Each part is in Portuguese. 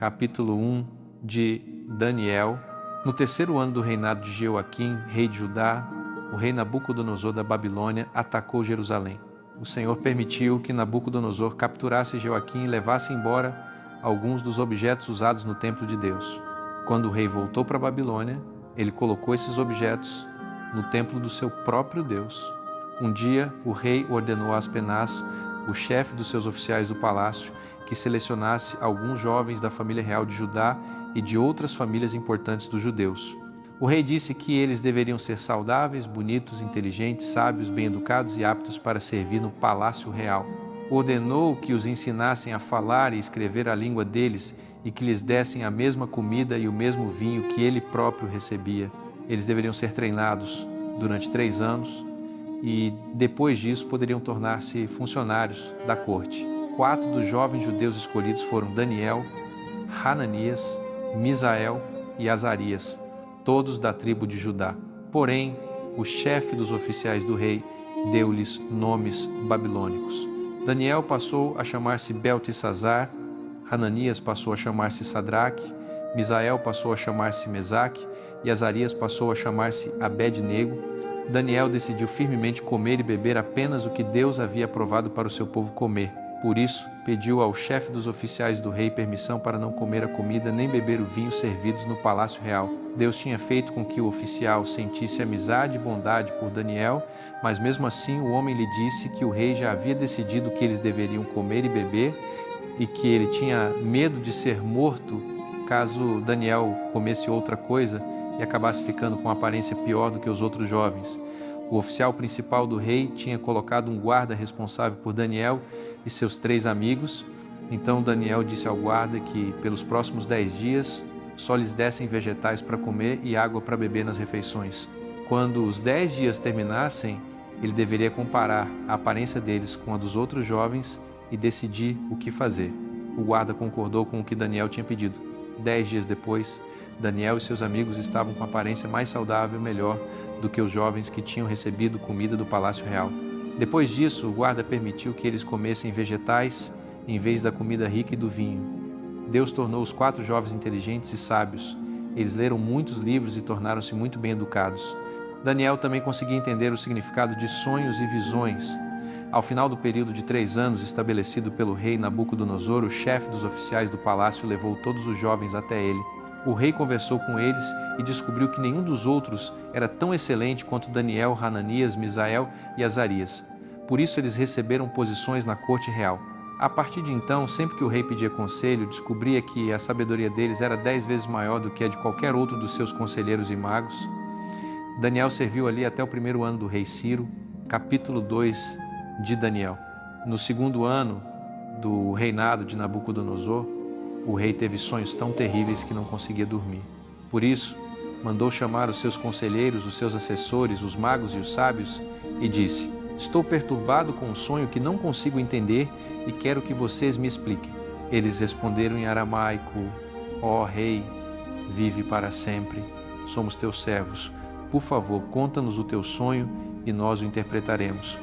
capítulo 1 de Daniel. No terceiro ano do reinado de Jeoaquim, rei de Judá, o rei Nabucodonosor da Babilônia atacou Jerusalém. O Senhor permitiu que Nabucodonosor capturasse Jeoaquim e levasse embora alguns dos objetos usados no templo de Deus. Quando o rei voltou para a Babilônia, ele colocou esses objetos no templo do seu próprio Deus. Um dia, o rei ordenou a Aspenaz, o chefe dos seus oficiais do palácio, que selecionasse alguns jovens da família real de Judá e de outras famílias importantes dos judeus. O rei disse que eles deveriam ser saudáveis, bonitos, inteligentes, sábios, bem-educados e aptos para servir no palácio real. Ordenou que os ensinassem a falar e escrever a língua deles e que lhes dessem a mesma comida e o mesmo vinho que ele próprio recebia. Eles deveriam ser treinados durante 3 anos e, depois disso, poderiam tornar-se funcionários da corte. 4 dos jovens judeus escolhidos foram Daniel, Hananias, Misael e Azarias, todos da tribo de Judá. Porém, o chefe dos oficiais do rei deu-lhes nomes babilônicos. Daniel passou a chamar-se Beltesazar, Hananias passou a chamar-se Sadraque, Misael passou a chamar-se Mesaque e Azarias passou a chamar-se Abed-nego. Daniel decidiu firmemente comer e beber apenas o que Deus havia aprovado para o seu povo comer. Por isso, pediu ao chefe dos oficiais do rei permissão para não comer a comida nem beber o vinho servidos no palácio real. Deus tinha feito com que o oficial sentisse amizade e bondade por Daniel, mas mesmo assim o homem lhe disse que o rei já havia decidido que eles deveriam comer e beber e que ele tinha medo de ser morto caso Daniel comesse outra coisa e acabasse ficando com aparência pior do que os outros jovens. O oficial principal do rei tinha colocado um guarda responsável por Daniel e seus 3 amigos. Então Daniel disse ao guarda que pelos próximos 10 dias só lhes dessem vegetais para comer e água para beber nas refeições. Quando os 10 dias terminassem, ele deveria comparar a aparência deles com a dos outros jovens e decidir o que fazer. O guarda concordou com o que Daniel tinha pedido. 10 dias depois, Daniel e seus amigos estavam com aparência mais saudável e melhor do que os jovens que tinham recebido comida do palácio real. Depois disso, o guarda permitiu que eles comessem vegetais em vez da comida rica e do vinho. Deus tornou os 4 jovens inteligentes e sábios. Eles leram muitos livros e tornaram-se muito bem educados. Daniel também conseguia entender o significado de sonhos e visões. Ao final do período de 3 anos estabelecido pelo rei Nabucodonosor, o chefe dos oficiais do palácio levou todos os jovens até ele. O rei conversou com eles e descobriu que nenhum dos outros era tão excelente quanto Daniel, Hananias, Misael e Azarias. Por isso eles receberam posições na corte real. A partir de então, sempre que o rei pedia conselho, descobria que a sabedoria deles era 10 vezes maior do que a de qualquer outro dos seus conselheiros e magos. Daniel serviu ali até o 1º ano do rei Ciro, capítulo 2 de Daniel. No 2º ano do reinado de Nabucodonosor, o rei teve sonhos tão terríveis que não conseguia dormir. Por isso, mandou chamar os seus conselheiros, os seus assessores, os magos e os sábios, e disse: "Estou perturbado com um sonho que não consigo entender e quero que vocês me expliquem." Eles responderam em aramaico: "Ó rei, vive para sempre. Somos teus servos. Por favor, conta-nos o teu sonho e nós o interpretaremos."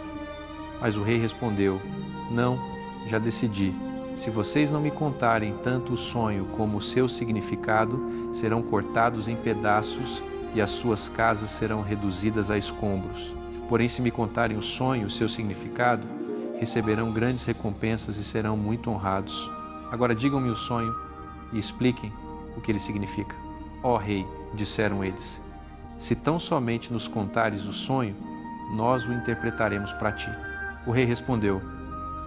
Mas o rei respondeu: "Não, já decidi. Se vocês não me contarem tanto o sonho como o seu significado, serão cortados em pedaços e as suas casas serão reduzidas a escombros. Porém, se me contarem o sonho e o seu significado, receberão grandes recompensas e serão muito honrados. Agora digam-me o sonho e expliquem o que ele significa." "Ó rei", disseram eles, "se tão somente nos contares o sonho, nós o interpretaremos para ti." O rei respondeu: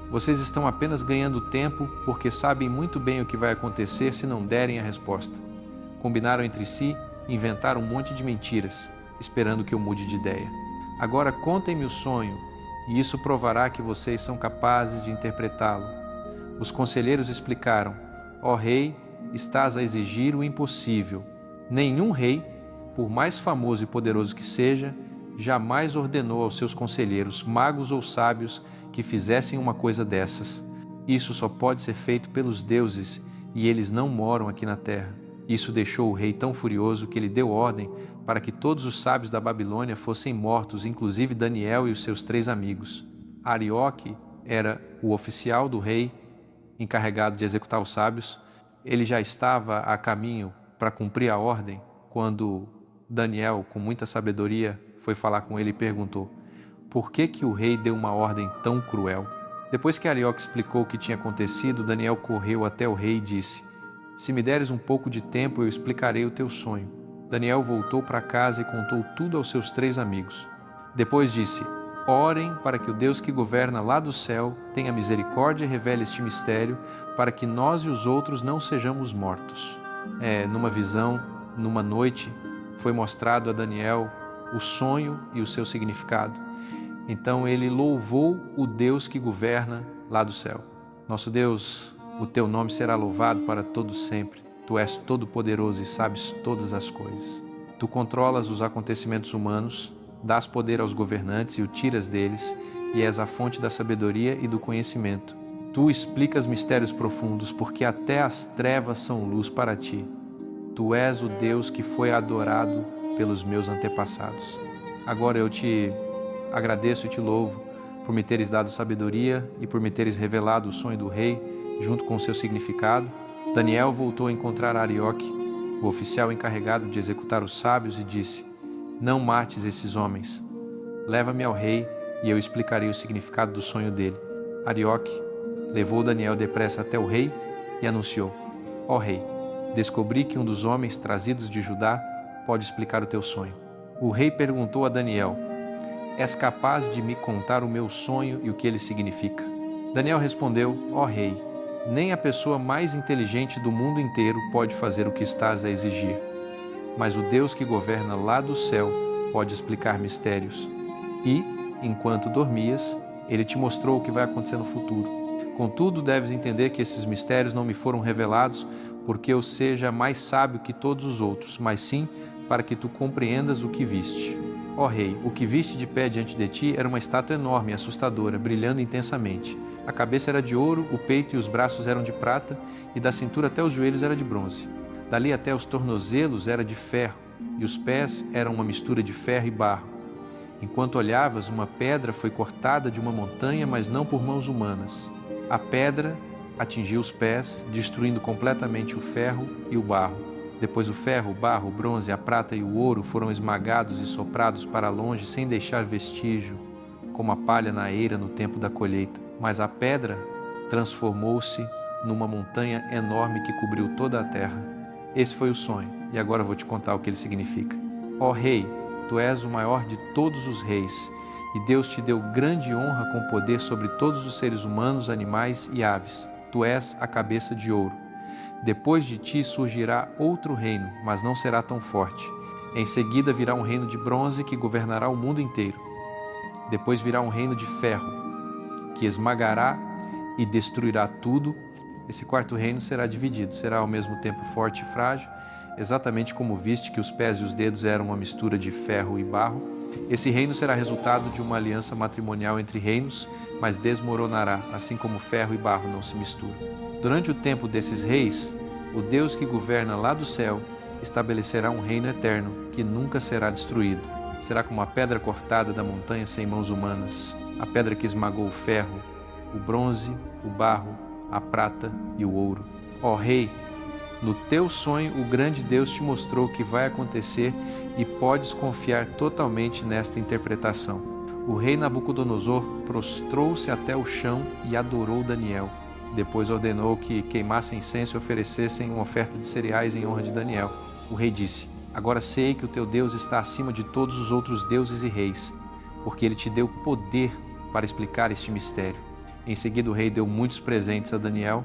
"Vocês estão apenas ganhando tempo porque sabem muito bem o que vai acontecer se não derem a resposta." Combinaram entre si e inventaram um monte de mentiras, esperando que eu mude de ideia. "Agora contem-me o sonho, e isso provará que vocês são capazes de interpretá-lo." Os conselheiros explicaram: "Ó rei, estás a exigir o impossível. Nenhum rei, por mais famoso e poderoso que seja, jamais ordenou aos seus conselheiros, magos ou sábios, que fizessem uma coisa dessas. Isso só pode ser feito pelos deuses, e eles não moram aqui na terra." Isso deixou o rei tão furioso que ele deu ordem para que todos os sábios da Babilônia fossem mortos, inclusive Daniel e os seus 3 amigos. Arioque era o oficial do rei encarregado de executar os sábios. ele já estava a caminho para cumprir a ordem, quando Daniel, com muita sabedoria, foi falar com ele e perguntou: por que o rei deu uma ordem tão cruel? Depois que Arioque explicou o que tinha acontecido, Daniel correu até o rei e disse: se me deres um pouco de tempo, eu explicarei o teu sonho. Daniel voltou para casa e contou tudo aos seus 3 amigos. Depois disse: orem para que o Deus que governa lá do céu tenha misericórdia e revele este mistério, para que nós e os outros não sejamos mortos. Numa visão, numa noite, foi mostrado a Daniel o sonho e o seu significado. Então ele louvou o Deus que governa lá do céu. Nosso Deus, o teu nome será louvado para todo sempre. Tu és todo-poderoso e sabes todas as coisas. Tu controlas os acontecimentos humanos, dás poder aos governantes e o tiras deles, e és a fonte da sabedoria e do conhecimento. Tu explicas mistérios profundos, porque até as trevas são luz para ti. Tu és o Deus que foi adorado pelos meus antepassados. Agora eu te agradeço e te louvo por me teres dado sabedoria e por me teres revelado o sonho do rei, junto com o seu significado. Daniel voltou a encontrar Arioque, o oficial encarregado de executar os sábios, e disse: não mates esses homens. Leva-me ao rei e eu explicarei o significado do sonho dele. Arioque levou Daniel depressa até o rei e anunciou: ó rei, descobri que um dos homens trazidos de Judá pode explicar o teu sonho. O rei perguntou a Daniel: és capaz de me contar o meu sonho e o que ele significa? Daniel respondeu: ó rei, nem a pessoa mais inteligente do mundo inteiro pode fazer o que estás a exigir. Mas o Deus que governa lá do céu pode explicar mistérios. E, enquanto dormias, ele te mostrou o que vai acontecer no futuro. Contudo, deves entender que esses mistérios não me foram revelados porque eu seja mais sábio que todos os outros, mas sim para que tu compreendas o que viste. Ó rei, o que viste de pé diante de ti era uma estátua enorme e assustadora, brilhando intensamente. A cabeça era de ouro, o peito e os braços eram de prata, e da cintura até os joelhos era de bronze. Dali até os tornozelos era de ferro, e os pés eram uma mistura de ferro e barro. Enquanto olhavas, uma pedra foi cortada de uma montanha, mas não por mãos humanas. A pedra atingiu os pés, destruindo completamente o ferro e o barro. Depois o ferro, o barro, o bronze, a prata e o ouro foram esmagados e soprados para longe sem deixar vestígio, como a palha na eira no tempo da colheita. Mas a pedra transformou-se numa montanha enorme que cobriu toda a terra. Esse foi o sonho, e agora vou te contar o que ele significa. Ó rei, tu és o maior de todos os reis, e Deus te deu grande honra com poder sobre todos os seres humanos, animais e aves. Tu és a cabeça de ouro. Depois de ti surgirá outro reino, mas não será tão forte. Em seguida virá um reino de bronze que governará o mundo inteiro. Depois virá um reino de ferro, que esmagará e destruirá tudo. Esse quarto reino será dividido, será ao mesmo tempo forte e frágil, exatamente como viste que os pés e os dedos eram uma mistura de ferro e barro. Esse reino será resultado de uma aliança matrimonial entre reinos, mas desmoronará, assim como ferro e barro não se misturam. Durante o tempo desses reis, o Deus que governa lá do céu estabelecerá um reino eterno que nunca será destruído. Será como a pedra cortada da montanha sem mãos humanas, a pedra que esmagou o ferro, o bronze, o barro, a prata e o ouro. Ó rei, no teu sonho o grande Deus te mostrou o que vai acontecer e podes confiar totalmente nesta interpretação. O rei Nabucodonosor prostrou-se até o chão e adorou Daniel. Depois ordenou que queimassem incenso e oferecessem uma oferta de cereais em honra de Daniel. O rei disse: agora sei que o teu Deus está acima de todos os outros deuses e reis, porque ele te deu poder para explicar este mistério. Em seguida, o rei deu muitos presentes a Daniel,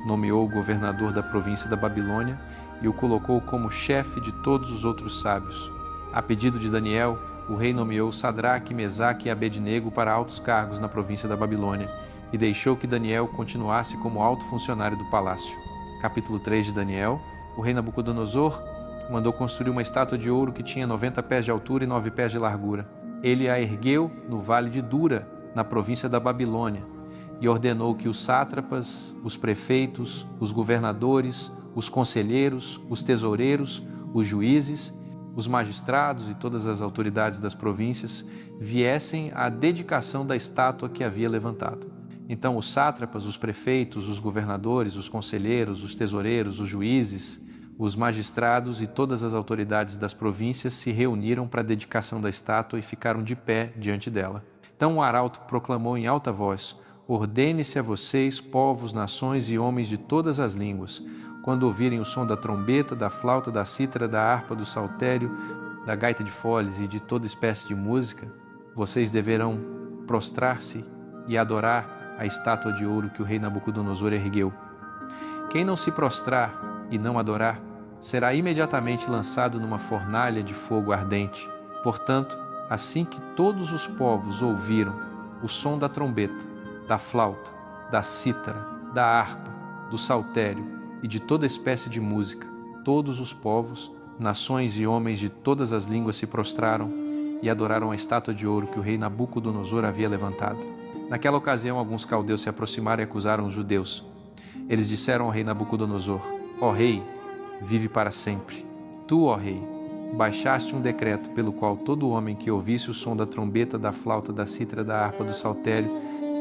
nomeou o governador da província da Babilônia e o colocou como chefe de todos os outros sábios. A pedido de Daniel, o rei nomeou Sadraque, Mesaque e Abednego para altos cargos na província da Babilônia e deixou que Daniel continuasse como alto funcionário do palácio. Capítulo 3 de Daniel. O rei Nabucodonosor mandou construir uma estátua de ouro que tinha 90 pés de altura e 9 pés de largura. Ele a ergueu no vale de Dura, na província da Babilônia, e ordenou que os sátrapas, os prefeitos, os governadores, os conselheiros, os tesoureiros, os juízes, os magistrados e todas as autoridades das províncias viessem à dedicação da estátua que havia levantado. Então os sátrapas, os prefeitos, os governadores, os conselheiros, os tesoureiros, os juízes, os magistrados e todas as autoridades das províncias se reuniram para a dedicação da estátua e ficaram de pé diante dela. Então o arauto proclamou em alta voz: ordene-se a vocês, povos, nações e homens de todas as línguas, quando ouvirem o som da trombeta, da flauta, da cítara, da harpa, do saltério, da gaita de foles e de toda espécie de música, vocês deverão prostrar-se e adorar a estátua de ouro que o rei Nabucodonosor ergueu. Quem não se prostrar e não adorar, será imediatamente lançado numa fornalha de fogo ardente. Portanto, assim que todos os povos ouviram o som da trombeta, da flauta, da cítara, da harpa, do saltério e de toda espécie de música, todos os povos, nações e homens de todas as línguas se prostraram e adoraram a estátua de ouro que o rei Nabucodonosor havia levantado. Naquela ocasião, alguns caldeus se aproximaram e acusaram os judeus. Eles disseram ao rei Nabucodonosor: ó rei, vive para sempre. Tu, ó rei, baixaste um decreto pelo qual todo homem que ouvisse o som da trombeta, da flauta, da cítara, da harpa, do saltério,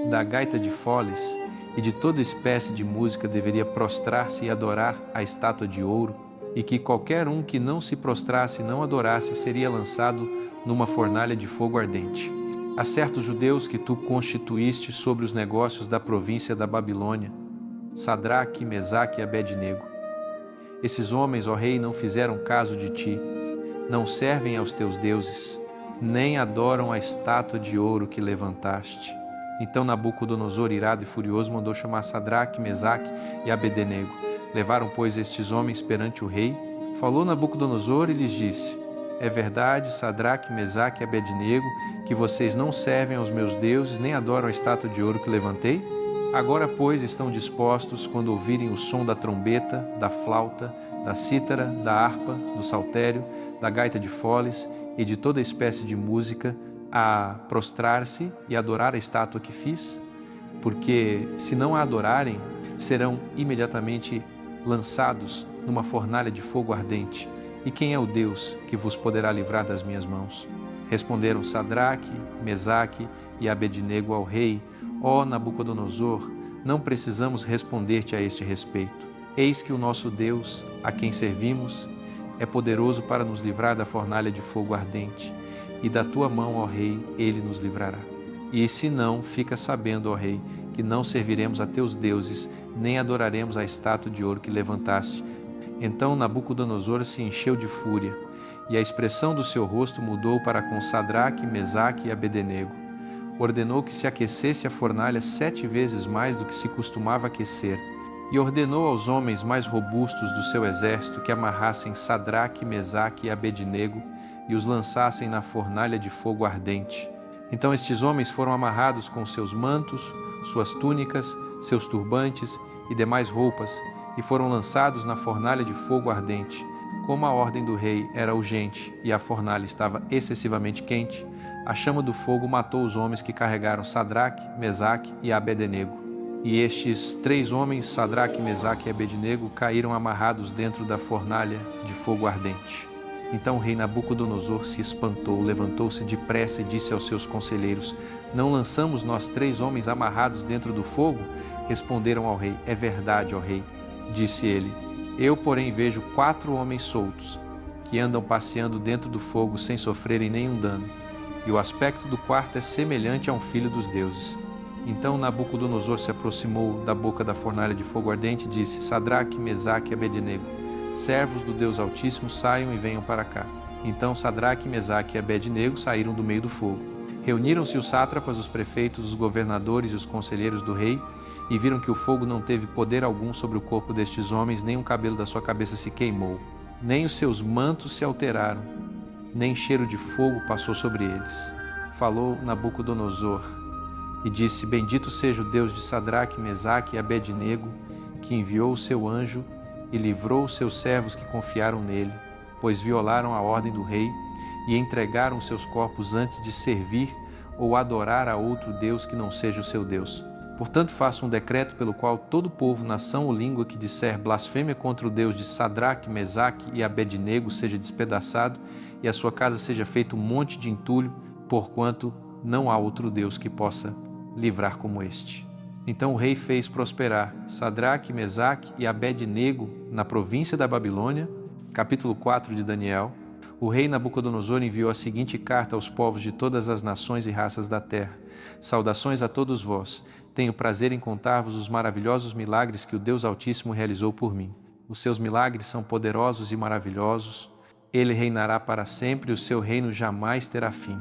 da gaita de foles e de toda espécie de música deveria prostrar-se e adorar a estátua de ouro, e que qualquer um que não se prostrasse e não adorasse seria lançado numa fornalha de fogo ardente. Há certos judeus que tu constituíste sobre os negócios da província da Babilônia, Sadraque, Mesaque e Abednego. Esses homens, ó rei, não fizeram caso de ti, não servem aos teus deuses, nem adoram a estátua de ouro que levantaste. Então Nabucodonosor, irado e furioso, mandou chamar Sadraque, Mesaque e Abednego. Levaram, pois, estes homens perante o rei. Falou Nabucodonosor e lhes disse: é verdade, Sadraque, Mesaque e Abednego, que vocês não servem aos meus deuses, nem adoram a estátua de ouro que levantei? Agora, pois, estão dispostos, quando ouvirem o som da trombeta, da flauta, da cítara, da harpa, do saltério, da gaita de foles e de toda espécie de música, a prostrar-se e adorar a estátua que fiz? Porque, se não a adorarem, serão imediatamente lançados numa fornalha de fogo ardente. E quem é o Deus que vos poderá livrar das minhas mãos? Responderam Sadraque, Mesaque e Abednego ao rei: ó Nabucodonosor, não precisamos responder-te a este respeito. Eis que o nosso Deus, a quem servimos, é poderoso para nos livrar da fornalha de fogo ardente, e da tua mão, ó rei, ele nos livrará. E se não, fica sabendo, ó rei, que não serviremos a teus deuses, nem adoraremos a estátua de ouro que levantaste. Então Nabucodonosor se encheu de fúria, e a expressão do seu rosto mudou para com Sadraque, Mesaque e Abednego. Ordenou que se aquecesse a fornalha 7 vezes mais do que se costumava aquecer, e ordenou aos homens mais robustos do seu exército que amarrassem Sadraque, Mesaque e Abednego e os lançassem na fornalha de fogo ardente. Então estes homens foram amarrados com seus mantos, suas túnicas, seus turbantes e demais roupas, e foram lançados na fornalha de fogo ardente. Como a ordem do rei era urgente e a fornalha estava excessivamente quente, a chama do fogo matou os homens que carregaram Sadraque, Mesaque e Abednego. E estes 3 homens, Sadraque, Mesaque e Abednego, caíram amarrados dentro da fornalha de fogo ardente. Então o rei Nabucodonosor se espantou, levantou-se depressa e disse aos seus conselheiros: não lançamos nós 3 homens amarrados dentro do fogo? Responderam ao rei: é verdade, ó rei. Disse ele: eu, porém, vejo 4 homens soltos, que andam passeando dentro do fogo sem sofrerem nenhum dano, e o aspecto do quarto é semelhante a um filho dos deuses. Então Nabucodonosor se aproximou da boca da fornalha de fogo ardente e disse: Sadraque, Mesaque e Abednego, servos do Deus Altíssimo, saiam e venham para cá. Então Sadraque, Mesaque e Abednego saíram do meio do fogo. Reuniram-se os sátrapas, os prefeitos, os governadores e os conselheiros do rei, e viram que o fogo não teve poder algum sobre o corpo destes homens, nem um cabelo da sua cabeça se queimou, nem os seus mantos se alteraram, nem cheiro de fogo passou sobre eles. Falou Nabucodonosor e disse: bendito seja o Deus de Sadraque, Mesaque e Abednego, que enviou o seu anjo e livrou os seus servos que confiaram nele, pois violaram a ordem do rei e entregaram seus corpos antes de servir ou adorar a outro Deus que não seja o seu Deus. Portanto, faço um decreto pelo qual todo povo, nação ou língua que disser blasfêmia contra o Deus de Sadraque, Mesaque e Abednego seja despedaçado e a sua casa seja feito um monte de entulho, porquanto não há outro Deus que possa livrar como este. Então o rei fez prosperar Sadraque, Mesaque e Abed-nego na província da Babilônia. Capítulo 4 de Daniel. O rei Nabucodonosor enviou a seguinte carta aos povos de todas as nações e raças da terra. Saudações a todos vós. Tenho prazer em contar-vos os maravilhosos milagres que o Deus Altíssimo realizou por mim. Os seus milagres são poderosos e maravilhosos. Ele reinará para sempre e o seu reino jamais terá fim.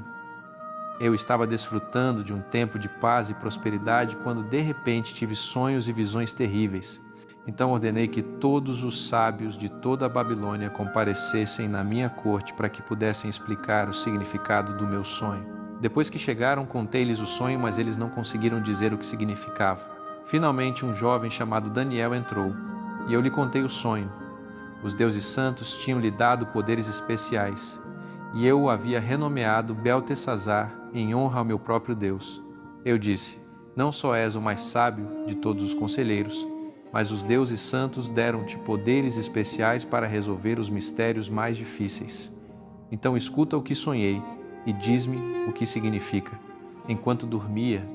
Eu estava desfrutando de um tempo de paz e prosperidade quando de repente tive sonhos e visões terríveis. Então ordenei que todos os sábios de toda a Babilônia comparecessem na minha corte para que pudessem explicar o significado do meu sonho. Depois que chegaram, contei-lhes o sonho, mas eles não conseguiram dizer o que significava. Finalmente um jovem chamado Daniel entrou, e eu lhe contei o sonho. Os deuses santos tinham-lhe dado poderes especiais, e eu o havia renomeado Beltesazar em honra ao meu próprio Deus. Eu disse: não só és o mais sábio de todos os conselheiros, mas os deuses santos deram-te poderes especiais para resolver os mistérios mais difíceis. Então escuta o que sonhei e diz-me o que significa. Enquanto dormia,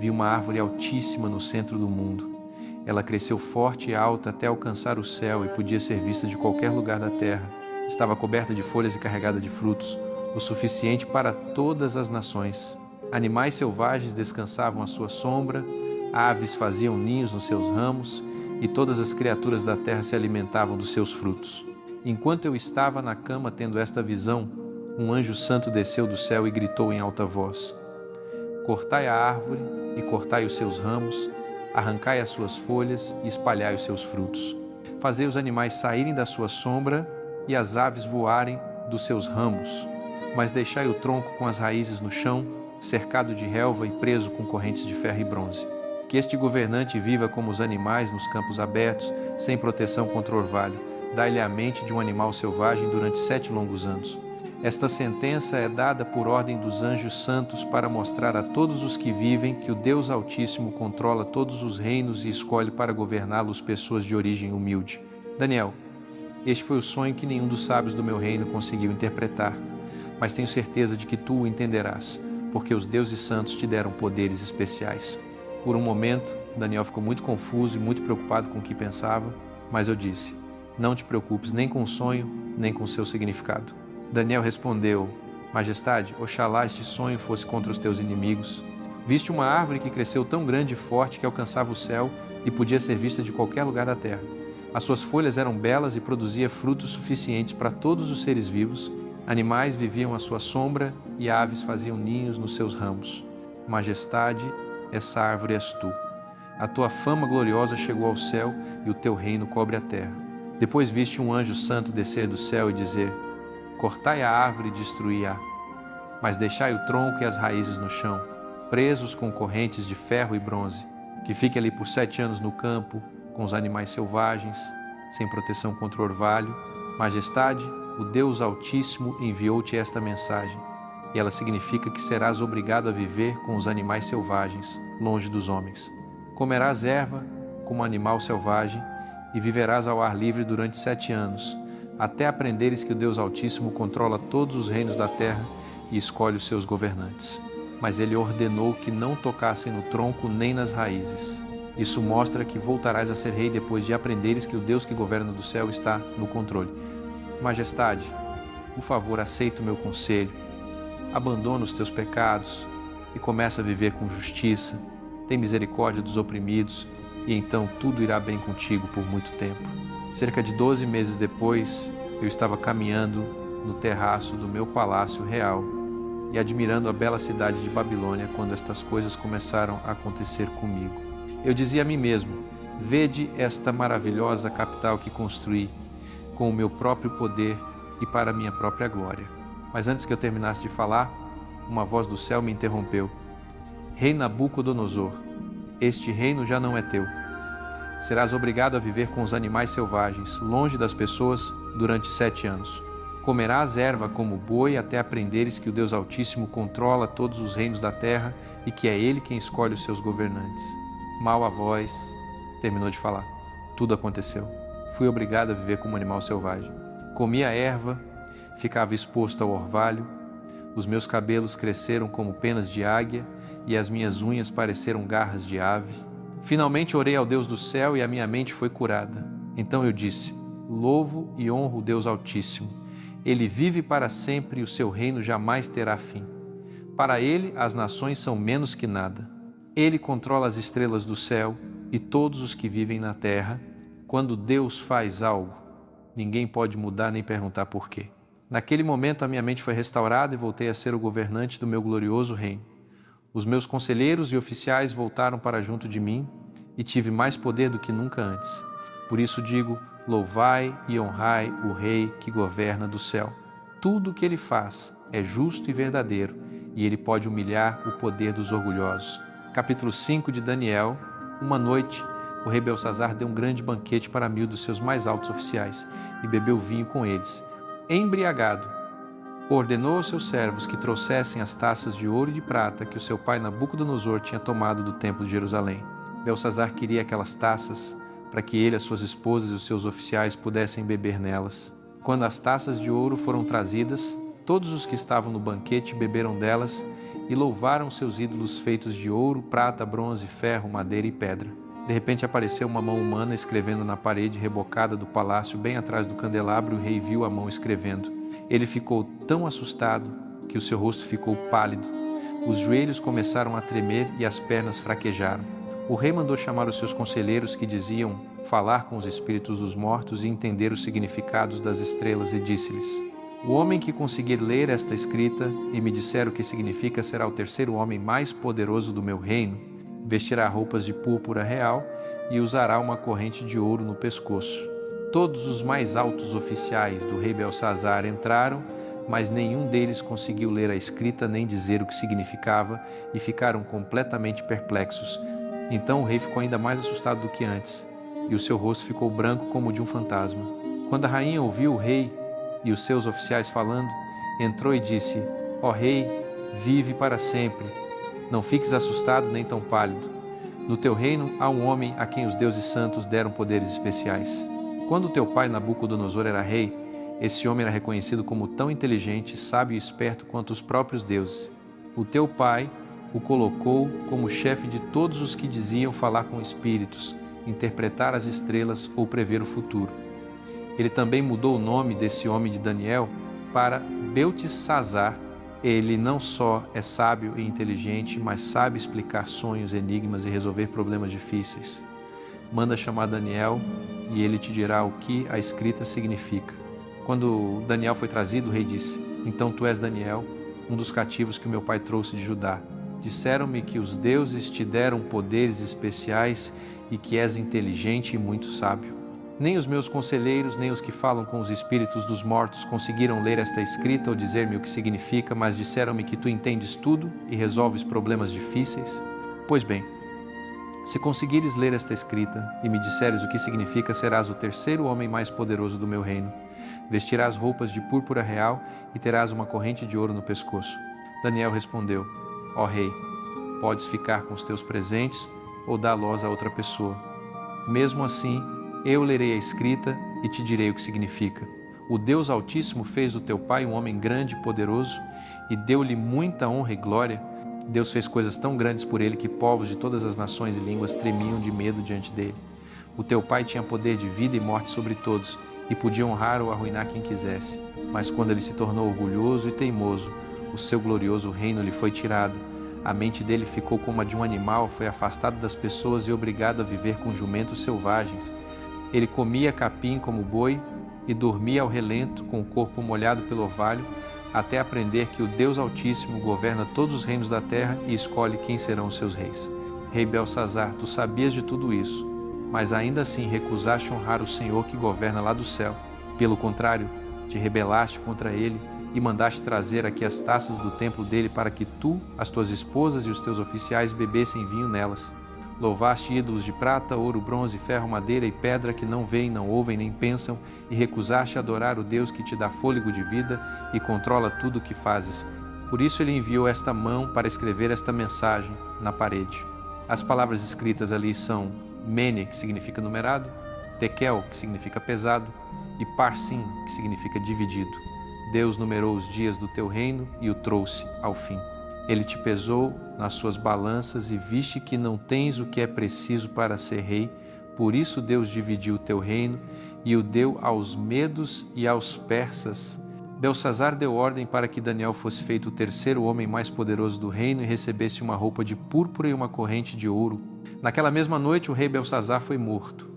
vi uma árvore altíssima no centro do mundo. Ela cresceu forte e alta até alcançar o céu e podia ser vista de qualquer lugar da terra. Estava coberta de folhas e carregada de frutos, o suficiente para todas as nações. Animais selvagens descansavam à sua sombra, aves faziam ninhos nos seus ramos, e todas as criaturas da terra se alimentavam dos seus frutos. Enquanto eu estava na cama tendo esta visão, um anjo santo desceu do céu e gritou em alta voz: cortai a árvore e cortai os seus ramos, arrancai as suas folhas e espalhai os seus frutos. Fazei os animais saírem da sua sombra e as aves voarem dos seus ramos, mas deixai o tronco com as raízes no chão, cercado de relva e preso com correntes de ferro e bronze. Que este governante viva como os animais nos campos abertos, sem proteção contra o orvalho. Dai-lhe a mente de um animal selvagem durante 7 longos anos. Esta sentença é dada por ordem dos anjos santos para mostrar a todos os que vivem que o Deus Altíssimo controla todos os reinos e escolhe para governá-los pessoas de origem humilde. Daniel, este foi o sonho que nenhum dos sábios do meu reino conseguiu interpretar, mas tenho certeza de que tu o entenderás, porque os deuses santos te deram poderes especiais. Por um momento, Daniel ficou muito confuso e muito preocupado com o que pensava, mas eu disse: não te preocupes nem com o sonho, nem com o seu significado. Daniel respondeu: Majestade, oxalá este sonho fosse contra os teus inimigos. Viste uma árvore que cresceu tão grande e forte que alcançava o céu e podia ser vista de qualquer lugar da terra. As suas folhas eram belas e produzia frutos suficientes para todos os seres vivos. Animais viviam à sua sombra e aves faziam ninhos nos seus ramos. Majestade, essa árvore és tu. A tua fama gloriosa chegou ao céu e o teu reino cobre a terra. Depois viste um anjo santo descer do céu e dizer: cortai a árvore e destruí-a, mas deixai o tronco e as raízes no chão, presos com correntes de ferro e bronze, que fique ali por 7 anos no campo, com os animais selvagens, sem proteção contra o orvalho. Majestade, o Deus Altíssimo enviou-te esta mensagem, e ela significa que serás obrigado a viver com os animais selvagens, longe dos homens. Comerás erva como animal selvagem e viverás ao ar livre durante 7 anos, até aprenderes que o Deus Altíssimo controla todos os reinos da terra e escolhe os seus governantes. Mas ele ordenou que não tocassem no tronco nem nas raízes. Isso mostra que voltarás a ser rei depois de aprenderes que o Deus que governa do céu está no controle. Majestade, por favor, aceita o meu conselho. Abandona os teus pecados e começa a viver com justiça. Tem misericórdia dos oprimidos e então tudo irá bem contigo por muito tempo. Cerca de 12 meses depois, eu estava caminhando no terraço do meu palácio real e admirando a bela cidade de Babilônia quando estas coisas começaram a acontecer comigo. Eu dizia a mim mesmo: vede esta maravilhosa capital que construí com o meu próprio poder e para a minha própria glória. Mas antes que eu terminasse de falar, uma voz do céu me interrompeu. Rei Nabucodonosor, este reino já não é teu. Serás obrigado a viver com os animais selvagens, longe das pessoas, durante 7 anos. Comerás erva como boi até aprenderes que o Deus Altíssimo controla todos os reinos da terra e que é Ele quem escolhe os seus governantes. Mal a voz, terminou de falar. Tudo aconteceu. Fui obrigado a viver como animal selvagem. Comia erva, ficava exposto ao orvalho, os meus cabelos cresceram como penas de águia e as minhas unhas pareceram garras de ave. Finalmente orei ao Deus do céu e a minha mente foi curada. Então eu disse: louvo e honro o Deus Altíssimo. Ele vive para sempre e o seu reino jamais terá fim. Para ele as nações são menos que nada. Ele controla as estrelas do céu e todos os que vivem na terra. Quando Deus faz algo, ninguém pode mudar nem perguntar por quê. Naquele momento a minha mente foi restaurada e voltei a ser o governante do meu glorioso reino. Os meus conselheiros e oficiais voltaram para junto de mim e tive mais poder do que nunca antes. Por isso digo: louvai e honrai o Rei que governa do céu. Tudo o que ele faz é justo e verdadeiro, e ele pode humilhar o poder dos orgulhosos. Capítulo 5 de Daniel. Uma noite, o rei Belsazar deu um grande banquete para 1000 dos seus mais altos oficiais e bebeu vinho com eles. Embriagado, ordenou aos seus servos que trouxessem as taças de ouro e de prata que o seu pai Nabucodonosor tinha tomado do templo de Jerusalém. Belsazar queria aquelas taças para que ele, as suas esposas e os seus oficiais pudessem beber nelas. Quando as taças de ouro foram trazidas, todos os que estavam no banquete beberam delas e louvaram seus ídolos feitos de ouro, prata, bronze, ferro, madeira e pedra. De repente apareceu uma mão humana escrevendo na parede rebocada do palácio bem atrás do candelabro e o rei viu a mão escrevendo. Ele ficou tão assustado que o seu rosto ficou pálido. Os joelhos começaram a tremer e as pernas fraquejaram. O rei mandou chamar os seus conselheiros que diziam falar com os espíritos dos mortos e entender os significados das estrelas e disse-lhes: o homem que conseguir ler esta escrita e me disser o que significa será o terceiro homem mais poderoso do meu reino. Vestirá roupas de púrpura real e usará uma corrente de ouro no pescoço. Todos os mais altos oficiais do rei Belsazar entraram, mas nenhum deles conseguiu ler a escrita nem dizer o que significava e ficaram completamente perplexos. Então o rei ficou ainda mais assustado do que antes, e o seu rosto ficou branco como o de um fantasma. Quando a rainha ouviu o rei e os seus oficiais falando, entrou e disse: ó rei, vive para sempre. Não fiques assustado nem tão pálido. No teu reino há um homem a quem os deuses santos deram poderes especiais. Quando teu pai Nabucodonosor era rei, esse homem era reconhecido como tão inteligente, sábio e esperto quanto os próprios deuses. O teu pai o colocou como chefe de todos os que diziam falar com espíritos, interpretar as estrelas ou prever o futuro. Ele também mudou o nome desse homem de Daniel para Beltesazar. Ele não só é sábio e inteligente, mas sabe explicar sonhos, enigmas e resolver problemas difíceis. Manda chamar Daniel e ele te dirá o que a escrita significa. Quando Daniel foi trazido, o rei disse: então tu és Daniel, um dos cativos que meu pai trouxe de Judá. Disseram-me que os deuses te deram poderes especiais e que és inteligente e muito sábio. Nem os meus conselheiros, nem os que falam com os espíritos dos mortos conseguiram ler esta escrita ou dizer-me o que significa, mas disseram-me que tu entendes tudo e resolves problemas difíceis. Pois bem, se conseguires ler esta escrita e me disseres o que significa, serás o terceiro homem mais poderoso do meu reino. Vestirás roupas de púrpura real e terás uma corrente de ouro no pescoço. Daniel respondeu: ó rei, podes ficar com os teus presentes ou dá-los a outra pessoa. Mesmo assim, eu lerei a escrita e te direi o que significa. O Deus Altíssimo fez do teu pai um homem grande e poderoso e deu-lhe muita honra e glória. Deus fez coisas tão grandes por ele que povos de todas as nações e línguas tremiam de medo diante dele. O teu pai tinha poder de vida e morte sobre todos e podia honrar ou arruinar quem quisesse. Mas quando ele se tornou orgulhoso e teimoso, o seu glorioso reino lhe foi tirado. A mente dele ficou como a de um animal, foi afastado das pessoas e obrigado a viver com jumentos selvagens. Ele comia capim como boi e dormia ao relento com o corpo molhado pelo orvalho, até aprender que o Deus Altíssimo governa todos os reinos da terra e escolhe quem serão os seus reis. Rei Belsazar, tu sabias de tudo isso, mas ainda assim recusaste honrar o Senhor que governa lá do céu. Pelo contrário, te rebelaste contra ele e mandaste trazer aqui as taças do templo dele para que tu, as tuas esposas e os teus oficiais bebessem vinho nelas. Louvaste ídolos de prata, ouro, bronze, ferro, madeira e pedra que não veem, não ouvem nem pensam e recusaste adorar o Deus que te dá fôlego de vida e controla tudo o que fazes. Por isso ele enviou esta mão para escrever esta mensagem na parede. As palavras escritas ali são Mene, que significa numerado, Tekel, que significa pesado, e Parsim, que significa dividido. Deus numerou os dias do teu reino e o trouxe ao fim. Ele te pesou nas suas balanças e viste que não tens o que é preciso para ser rei. Por isso Deus dividiu o teu reino e o deu aos medos e aos persas. Belsazar deu ordem para que Daniel fosse feito o terceiro homem mais poderoso do reino e recebesse uma roupa de púrpura e uma corrente de ouro. Naquela mesma noite o rei Belsazar foi morto.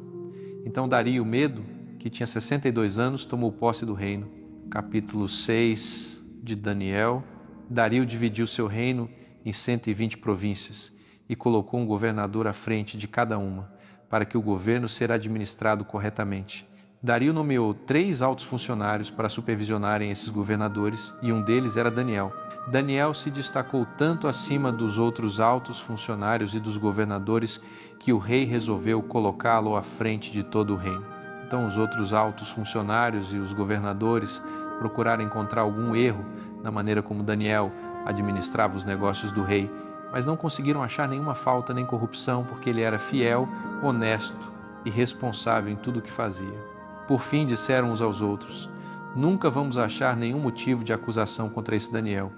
Então Dario Medo, que tinha 62 anos, tomou posse do reino. Capítulo 6 de Daniel. Dario dividiu seu reino em 120 províncias e colocou um governador à frente de cada uma, para que o governo seja administrado corretamente. Dario nomeou 3 altos funcionários para supervisionarem esses governadores, e um deles era Daniel. Daniel se destacou tanto acima dos outros altos funcionários e dos governadores que o rei resolveu colocá-lo à frente de todo o reino. Então os outros altos funcionários e os governadores procuraram encontrar algum erro na maneira como Daniel administrava os negócios do rei, mas não conseguiram achar nenhuma falta nem corrupção, porque ele era fiel, honesto e responsável em tudo o que fazia. Por fim, disseram uns aos outros: nunca vamos achar nenhum motivo de acusação contra esse Daniel,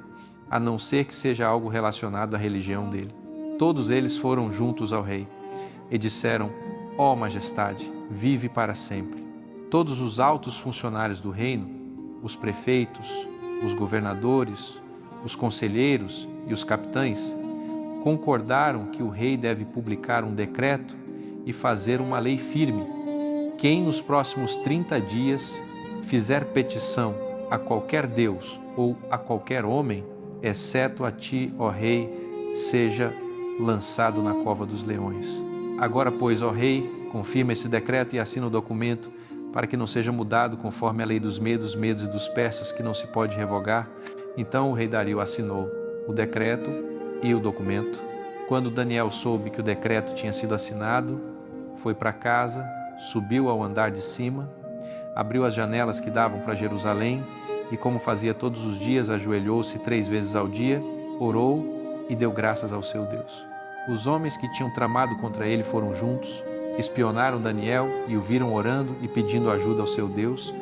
a não ser que seja algo relacionado à religião dele. Todos eles foram juntos ao rei e disseram: ó majestade, vive para sempre. Todos os altos funcionários do reino, os prefeitos, os governadores, os conselheiros e os capitães, concordaram que o rei deve publicar um decreto e fazer uma lei firme. Quem nos próximos 30 dias fizer petição a qualquer deus ou a qualquer homem, exceto a ti, ó rei, seja lançado na cova dos leões. Agora, pois, ó rei, confirma esse decreto e assina o documento, para que não seja mudado conforme a lei dos medos e dos persas, que não se pode revogar. Então o rei Dario assinou o decreto e o documento. Quando Daniel soube que o decreto tinha sido assinado, foi para casa, subiu ao andar de cima, abriu as janelas que davam para Jerusalém e, como fazia todos os dias, ajoelhou-se 3 vezes ao dia, orou e deu graças ao seu Deus. Os homens que tinham tramado contra ele foram juntos, espionaram Daniel e o viram orando e pedindo ajuda ao seu Deus.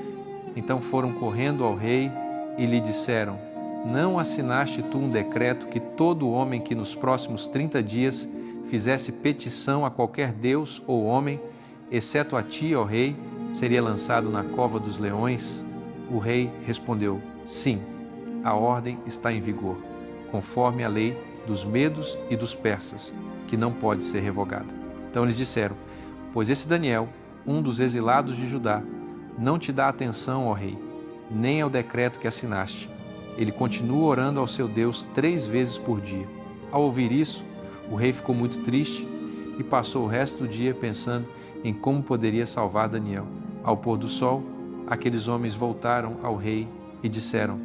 Então foram correndo ao rei e lhe disseram: não assinaste tu um decreto que todo homem que nos próximos 30 dias fizesse petição a qualquer deus ou homem, exceto a ti, ó rei, seria lançado na cova dos leões? O rei respondeu: sim, a ordem está em vigor, conforme a lei dos medos e dos persas, que não pode ser revogada. Então eles disseram: pois esse Daniel, um dos exilados de Judá, não te dá atenção, ó rei, nem ao decreto que assinaste. Ele continua orando ao seu Deus 3 vezes por dia. Ao ouvir isso, o rei ficou muito triste e passou o resto do dia pensando em como poderia salvar Daniel. Ao pôr do sol, aqueles homens voltaram ao rei e disseram: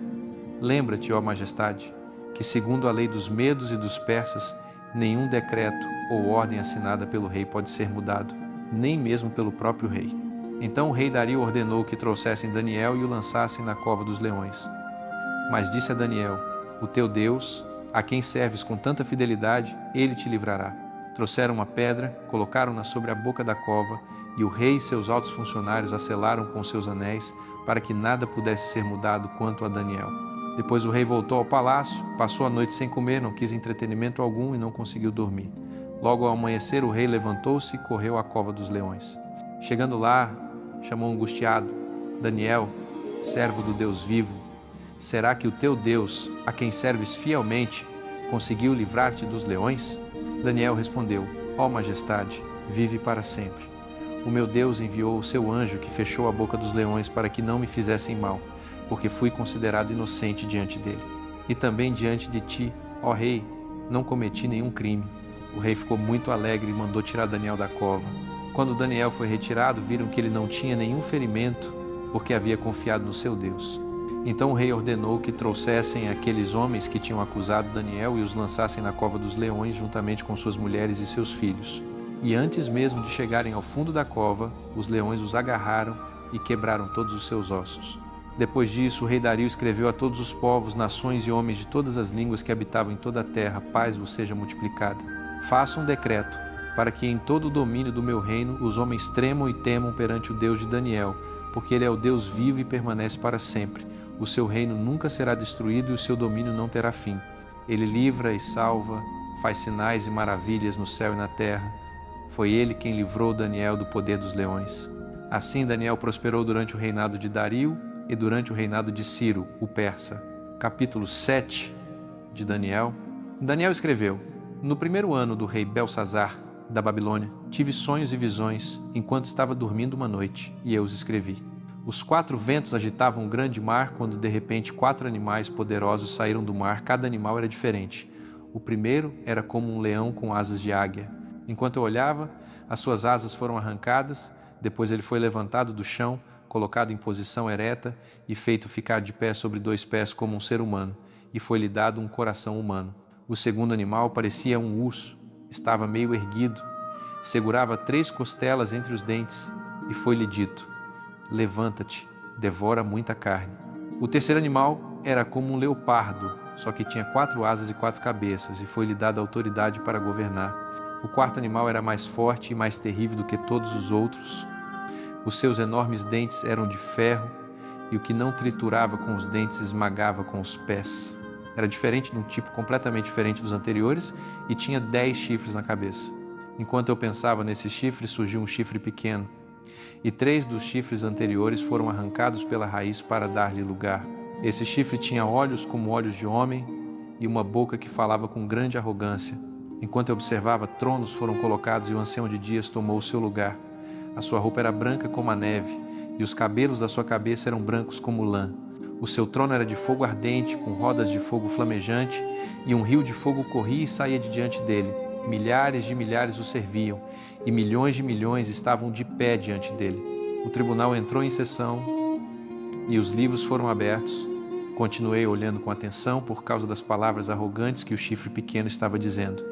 lembra-te, ó majestade, que segundo a lei dos medos e dos persas, nenhum decreto ou ordem assinada pelo rei pode ser mudado, nem mesmo pelo próprio rei. Então o rei Dario ordenou que trouxessem Daniel e o lançassem na cova dos leões. Mas disse a Daniel: o teu Deus, a quem serves com tanta fidelidade, ele te livrará. Trouxeram uma pedra, colocaram-na sobre a boca da cova, e o rei e seus altos funcionários a selaram com seus anéis, para que nada pudesse ser mudado quanto a Daniel. Depois o rei voltou ao palácio, passou a noite sem comer, não quis entretenimento algum e não conseguiu dormir. Logo ao amanhecer, o rei levantou-se e correu à cova dos leões. Chegando lá, chamou angustiado: Daniel, servo do Deus vivo, será que o teu Deus, a quem serves fielmente, conseguiu livrar-te dos leões? Daniel respondeu: ó majestade, vive para sempre. O meu Deus enviou o seu anjo que fechou a boca dos leões para que não me fizessem mal, porque fui considerado inocente diante dele. E também diante de ti, ó rei, não cometi nenhum crime. O rei ficou muito alegre e mandou tirar Daniel da cova. Quando Daniel foi retirado, viram que ele não tinha nenhum ferimento, porque havia confiado no seu Deus. Então o rei ordenou que trouxessem aqueles homens que tinham acusado Daniel e os lançassem na cova dos leões, juntamente com suas mulheres e seus filhos. E antes mesmo de chegarem ao fundo da cova, os leões os agarraram e quebraram todos os seus ossos. Depois disso, o rei Dario escreveu a todos os povos, nações e homens de todas as línguas que habitavam em toda a terra: paz vos seja multiplicada. Faça um decreto, para que em todo o domínio do meu reino os homens tremam e temam perante o Deus de Daniel, porque ele é o Deus vivo e permanece para sempre. O seu reino nunca será destruído e o seu domínio não terá fim. Ele livra e salva, faz sinais e maravilhas no céu e na terra. Foi ele quem livrou Daniel do poder dos leões. Assim Daniel prosperou durante o reinado de Dario e durante o reinado de Ciro, o persa. Capítulo 7 de Daniel. Daniel escreveu: No primeiro ano do rei Belsazar, da Babilônia, tive sonhos e visões enquanto estava dormindo uma noite, e eu os escrevi. Os 4 ventos agitavam um grande mar quando de repente 4 animais poderosos saíram do mar. Cada animal era diferente. O primeiro era como um leão com asas de águia. Enquanto eu olhava, as suas asas foram arrancadas, depois ele foi levantado do chão, colocado em posição ereta e feito ficar de pé sobre 2 pés como um ser humano, e foi-lhe dado um coração humano. O segundo animal parecia um urso, estava meio erguido, segurava 3 costelas entre os dentes, e foi-lhe dito: Levanta-te, devora muita carne. O terceiro animal era como um leopardo, só que tinha 4 asas e 4 cabeças, e foi-lhe dada autoridade para governar. O quarto animal era mais forte e mais terrível do que todos os outros. Os seus enormes dentes eram de ferro, e o que não triturava com os dentes esmagava com os pés. Era diferente de um tipo completamente diferente dos anteriores e tinha 10 chifres na cabeça. Enquanto eu pensava nesses chifres, surgiu um chifre pequeno, e 3 dos chifres anteriores foram arrancados pela raiz para dar-lhe lugar. Esse chifre tinha olhos como olhos de homem e uma boca que falava com grande arrogância. Enquanto eu observava, tronos foram colocados e o ancião de dias tomou o seu lugar. A sua roupa era branca como a neve, e os cabelos da sua cabeça eram brancos como lã. O seu trono era de fogo ardente, com rodas de fogo flamejante, e um rio de fogo corria e saía de diante dele. Milhares de milhares o serviam, e milhões de milhões estavam de pé diante dele. O tribunal entrou em sessão, e os livros foram abertos. Continuei olhando com atenção por causa das palavras arrogantes que o chifre pequeno estava dizendo.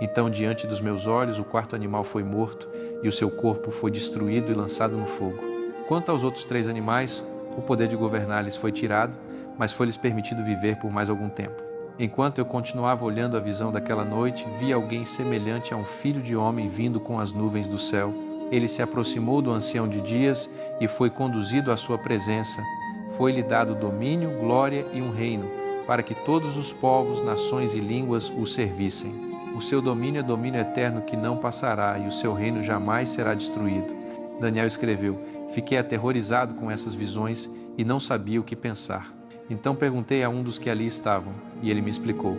Então, diante dos meus olhos, o quarto animal foi morto, e o seu corpo foi destruído e lançado no fogo. Quanto aos outros 3 animais, o poder de governar lhes foi tirado, mas foi-lhes permitido viver por mais algum tempo. Enquanto eu continuava olhando a visão daquela noite, vi alguém semelhante a um filho de homem vindo com as nuvens do céu. Ele se aproximou do ancião de dias e foi conduzido à sua presença. Foi-lhe dado domínio, glória e um reino, para que todos os povos, nações e línguas o servissem. O seu domínio é domínio eterno que não passará, e o seu reino jamais será destruído. Daniel escreveu: Fiquei aterrorizado com essas visões e não sabia o que pensar. Então perguntei a um dos que ali estavam, e ele me explicou.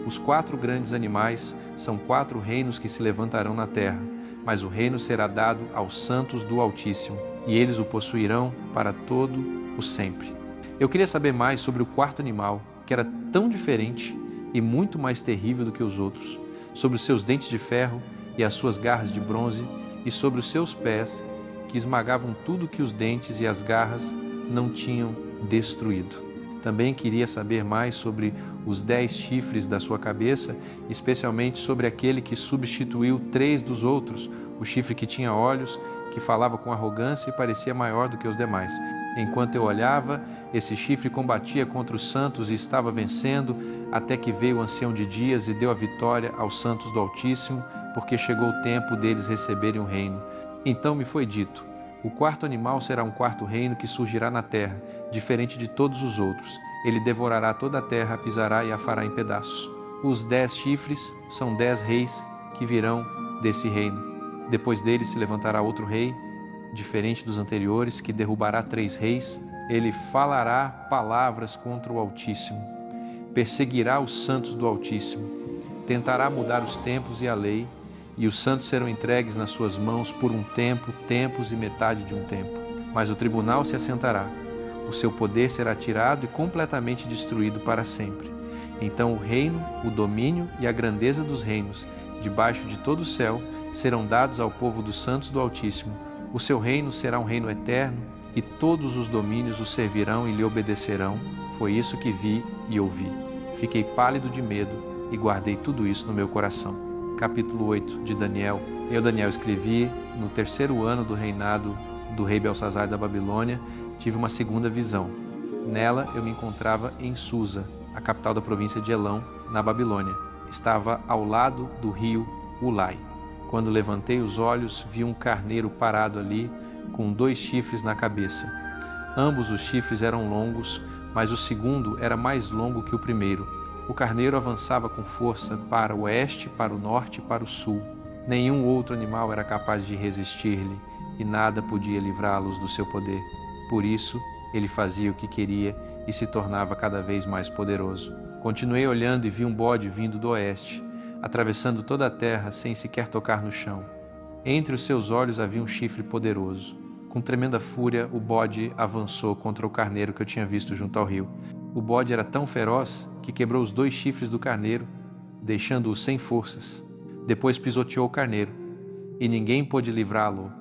Os 4 grandes animais são 4 reinos que se levantarão na terra, mas o reino será dado aos santos do Altíssimo, e eles o possuirão para todo o sempre. Eu queria saber mais sobre o quarto animal, que era tão diferente e muito mais terrível do que os outros, sobre os seus dentes de ferro e as suas garras de bronze, e sobre os seus pés, que esmagavam tudo que os dentes e as garras não tinham destruído. Também queria saber mais sobre os 10 chifres da sua cabeça, especialmente sobre aquele que substituiu 3 dos outros, o chifre que tinha olhos, que falava com arrogância e parecia maior do que os demais. Enquanto eu olhava, esse chifre combatia contra os santos e estava vencendo, até que veio o ancião de dias e deu a vitória aos santos do Altíssimo, porque chegou o tempo deles receberem o reino. Então me foi dito: o quarto animal será um quarto reino que surgirá na terra, diferente de todos os outros. Ele devorará toda a terra, pisará e a fará em pedaços. Os 10 chifres são 10 reis que virão desse reino. Depois dele se levantará outro rei, diferente dos anteriores, que derrubará 3 reis. Ele falará palavras contra o Altíssimo, perseguirá os santos do Altíssimo, tentará mudar os tempos e a lei, e os santos serão entregues nas suas mãos por um tempo, tempos e metade de um tempo. Mas o tribunal se assentará, o seu poder será tirado e completamente destruído para sempre. Então o reino, o domínio e a grandeza dos reinos, debaixo de todo o céu, serão dados ao povo dos santos do Altíssimo. O seu reino será um reino eterno, e todos os domínios o servirão e lhe obedecerão. Foi isso que vi e ouvi. Fiquei pálido de medo e guardei tudo isso no meu coração. Capítulo 8 de Daniel. Eu, Daniel, escrevi no 3º ano do reinado do rei Belsazar da Babilônia. Tive uma segunda visão. Nela eu me encontrava em Susa, a capital da província de Elão, na Babilônia. Estava ao lado do rio Ulai. Quando levantei os olhos, vi um carneiro parado ali, com 2 chifres na cabeça. Ambos os chifres eram longos, mas o segundo era mais longo que o primeiro. O carneiro avançava com força para o oeste, para o norte e para o sul. Nenhum outro animal era capaz de resistir-lhe e nada podia livrá-los do seu poder. Por isso, ele fazia o que queria e se tornava cada vez mais poderoso. Continuei olhando e vi um bode vindo do oeste, atravessando toda a terra sem sequer tocar no chão. Entre os seus olhos havia um chifre poderoso. Com tremenda fúria, o bode avançou contra o carneiro que eu tinha visto junto ao rio. O bode era tão feroz que quebrou os 2 chifres do carneiro, deixando-o sem forças. Depois pisoteou o carneiro, e ninguém pôde livrá-lo.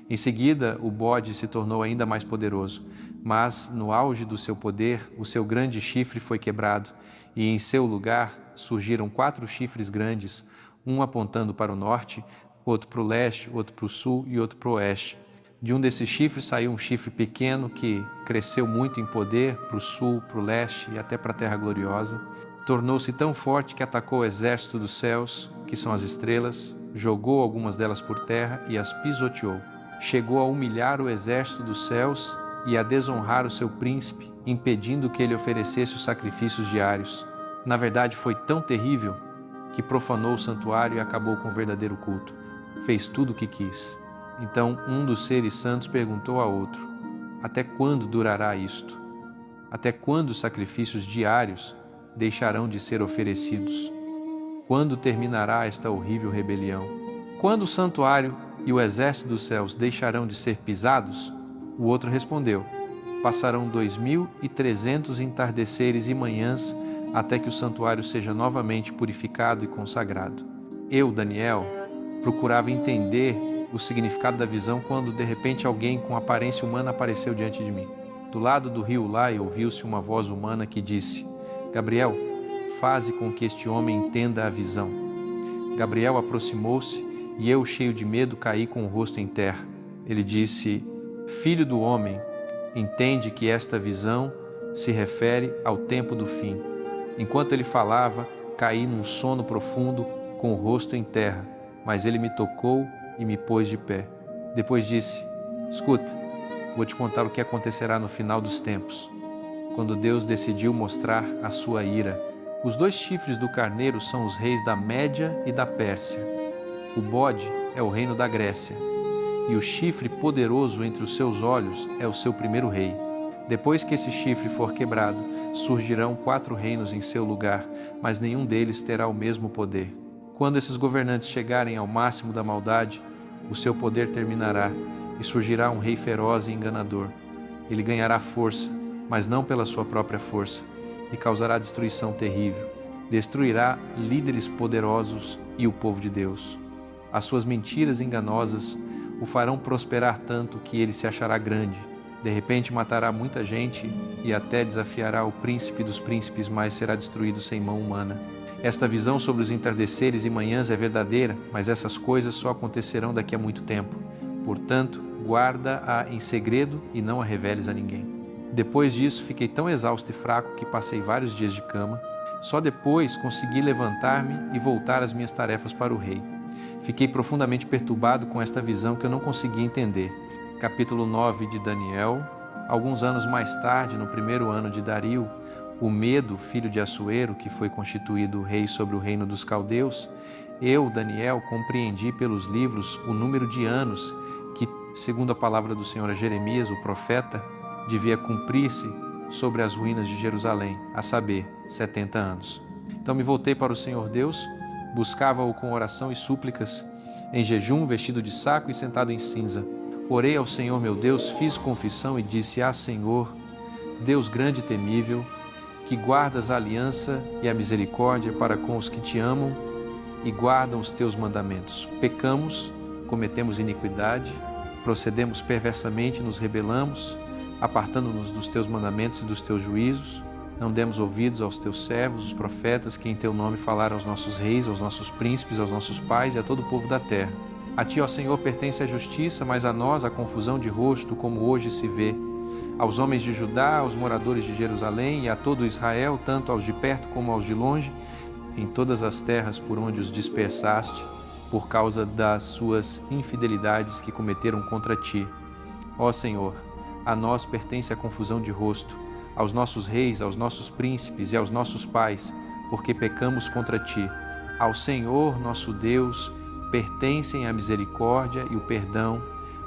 Em seguida, o bode se tornou ainda mais poderoso, mas, no auge do seu poder, o seu grande chifre foi quebrado, e em seu lugar surgiram 4 chifres grandes, um apontando para o norte, outro para o leste, outro para o sul e outro para o oeste. De um desses chifres saiu um chifre pequeno que cresceu muito em poder para o sul, para o leste e até para a terra gloriosa. Tornou-se tão forte que atacou o exército dos céus, que são as estrelas, jogou algumas delas por terra e as pisoteou. Chegou a humilhar o exército dos céus e a desonrar o seu príncipe, impedindo que ele oferecesse os sacrifícios diários. Na verdade, foi tão terrível que profanou o santuário e acabou com o verdadeiro culto. Fez tudo o que quis. Então um dos seres santos perguntou a outro: até quando durará isto? Até quando os sacrifícios diários deixarão de ser oferecidos? Quando terminará esta horrível rebelião? Quando o santuário e o exército dos céus deixarão de ser pisados? O outro respondeu: passarão 2300 entardeceres e manhãs até que o santuário seja novamente purificado e consagrado. Eu, Daniel, procurava entender o significado da visão quando de repente alguém com aparência humana apareceu diante de mim. Do lado do rio Ulai ouviu-se uma voz humana que disse: Gabriel, faze com que este homem entenda a visão. Gabriel aproximou-se e eu, cheio de medo, caí com o rosto em terra. Ele disse: Filho do homem, entende que esta visão se refere ao tempo do fim. Enquanto ele falava, caí num sono profundo com o rosto em terra, mas ele me tocou e me pôs de pé. Depois disse: escuta, vou te contar o que acontecerá no final dos tempos, quando Deus decidiu mostrar a sua ira. Os 2 chifres do carneiro são os reis da Média e da Pérsia. O bode é o reino da Grécia, e o chifre poderoso entre os seus olhos é o seu primeiro rei. Depois que esse chifre for quebrado, surgirão 4 reinos em seu lugar, mas nenhum deles terá o mesmo poder. Quando esses governantes chegarem ao máximo da maldade, o seu poder terminará e surgirá um rei feroz e enganador. Ele ganhará força, mas não pela sua própria força, e causará destruição terrível. Destruirá líderes poderosos e o povo de Deus. As suas mentiras enganosas o farão prosperar tanto que ele se achará grande. De repente matará muita gente e até desafiará o príncipe dos príncipes, mas será destruído sem mão humana. Esta visão sobre os entardeceres e manhãs é verdadeira, mas essas coisas só acontecerão daqui a muito tempo. Portanto, guarda-a em segredo e não a reveles a ninguém. Depois disso, fiquei tão exausto e fraco que passei vários dias de cama. Só depois consegui levantar-me e voltar às minhas tarefas para o rei. Fiquei profundamente perturbado com esta visão que eu não conseguia entender. Capítulo 9 de Daniel. Alguns anos mais tarde, no 1º ano de Dario, o Medo, filho de Assuero, que foi constituído rei sobre o reino dos caldeus, eu, Daniel, compreendi pelos livros o número de anos que, segundo a palavra do Senhor a Jeremias, o profeta, devia cumprir-se sobre as ruínas de Jerusalém, a saber, 70 anos. Então me voltei para o Senhor Deus, buscava-o com oração e súplicas, em jejum, vestido de saco e sentado em cinza. Orei ao Senhor meu Deus, fiz confissão e disse: Senhor, Deus grande e temível, que guardas a aliança e a misericórdia para com os que te amam e guardam os teus mandamentos. Pecamos, cometemos iniquidade, procedemos perversamente, nos rebelamos, apartando-nos dos teus mandamentos e dos teus juízos. Não demos ouvidos aos teus servos, os profetas, que em teu nome falaram aos nossos reis, aos nossos príncipes, aos nossos pais e a todo o povo da terra. A ti, ó Senhor, pertence a justiça, mas a nós a confusão de rosto, como hoje se vê. Aos homens de Judá, aos moradores de Jerusalém e a todo Israel, tanto aos de perto como aos de longe, em todas as terras por onde os dispersaste, por causa das suas infidelidades que cometeram contra ti. Ó Senhor, a nós pertence a confusão de rosto, aos nossos reis, aos nossos príncipes e aos nossos pais, porque pecamos contra ti. Ao Senhor nosso Deus pertencem a misericórdia e o perdão,